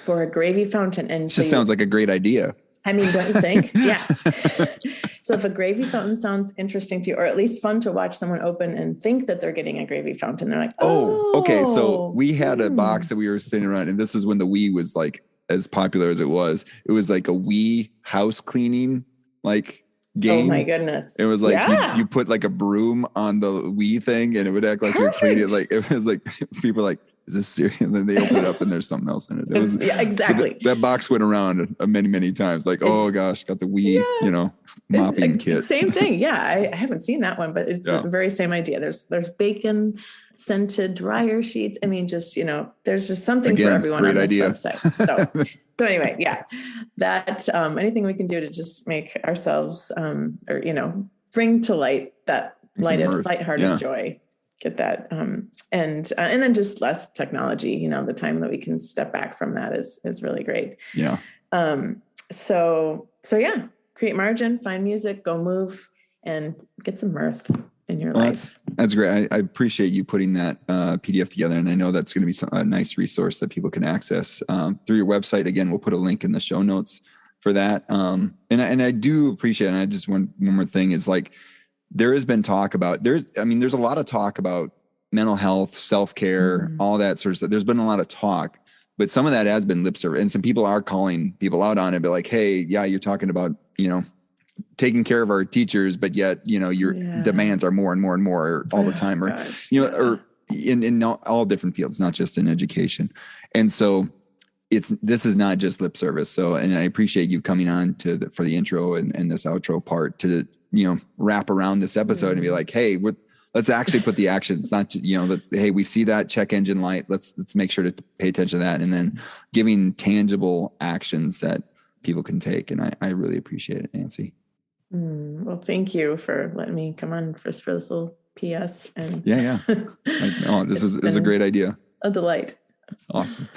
for a gravy fountain. And just sounds like a great idea. I mean, don't you think? Yeah. So if a gravy fountain sounds interesting to you, or at least fun to watch someone open and think that they're getting a gravy fountain, they're like, okay. So we had a box that we were sitting around, and this was when the Wii was like as popular as it was. It was like a Wii house cleaning game. Oh my goodness. It was like you put like a broom on the Wii thing and it would act like you're cleaning. Like it was like people were like, is this serious? And then they open it up and there's something else in it. It was exactly. So that box went around many, many times. Like, oh gosh, got the Wii, mopping kit. Same thing. Yeah. I haven't seen that one, but it's the very same idea. There's bacon scented dryer sheets. I mean, just, there's just something for everyone on this website. So anyway, that, anything we can do to just make ourselves, bring to light that lighthearted joy. Get that. And then just less technology, the time that we can step back from that is really great. Yeah. So create margin, find music, go move, and get some mirth in your life. That's great. I appreciate you putting that PDF together. And I know that's going to be a nice resource that people can access through your website. Again, we'll put a link in the show notes for that. And I do appreciate it. And I just one more thing is like, there has been talk about there's a lot of talk about mental health, self-care, all that sort of stuff. There's been a lot of talk, but some of that has been lip service, and some people are calling people out on it, but like, hey, you're talking about, taking care of our teachers, but yet, your demands are more and more and more all the time, or, or in all different fields, not just in education. And so this is not just lip service. So, and I appreciate you coming on for the intro and this outro part to, wrap around this episode and be like, hey, let's actually put the actions, not, hey, we see that check engine light. Let's make sure to pay attention to that. And then giving tangible actions that people can take. And I really appreciate it, Nancy. Well, thank you for letting me come on for this little PS. And this is a great idea. A delight. Awesome.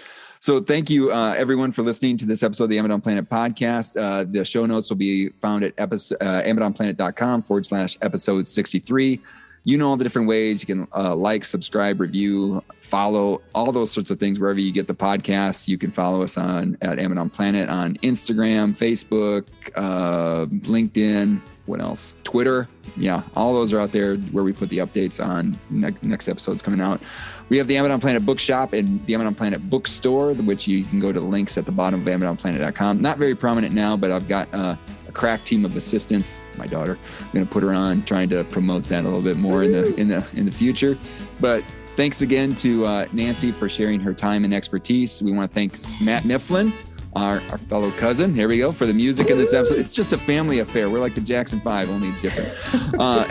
So thank you, everyone, for listening to this episode of the Amazon Planet podcast. The show notes will be found at amazonplanet.com/episode 63. All the different ways you can like, subscribe, review, follow, all those sorts of things wherever you get the podcasts. You can follow us at Amazon Planet on Instagram, Facebook, LinkedIn. What else? Twitter. Yeah, all those are out there where we put the updates on next episodes coming out. We have the Amazon Planet Bookshop and the Amazon Planet Bookstore, which you can go to the links at the bottom of AmazonPlanet.com. Not very prominent now, but I've got a crack team of assistants. My daughter, I'm going to put her on, trying to promote that a little bit more in the future. But thanks again to Nancy for sharing her time and expertise. We want to thank Matt Mifflin, our fellow cousin, here we go, for the music in this episode. It's just a family affair. We're like the Jackson 5, only different.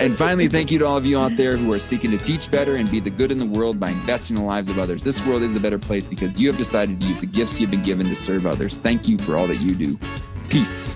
And finally, thank you to all of you out there who are seeking to teach better and be the good in the world by investing in the lives of others. This world is a better place because you have decided to use the gifts you've been given to serve others. Thank you for all that you do. Peace.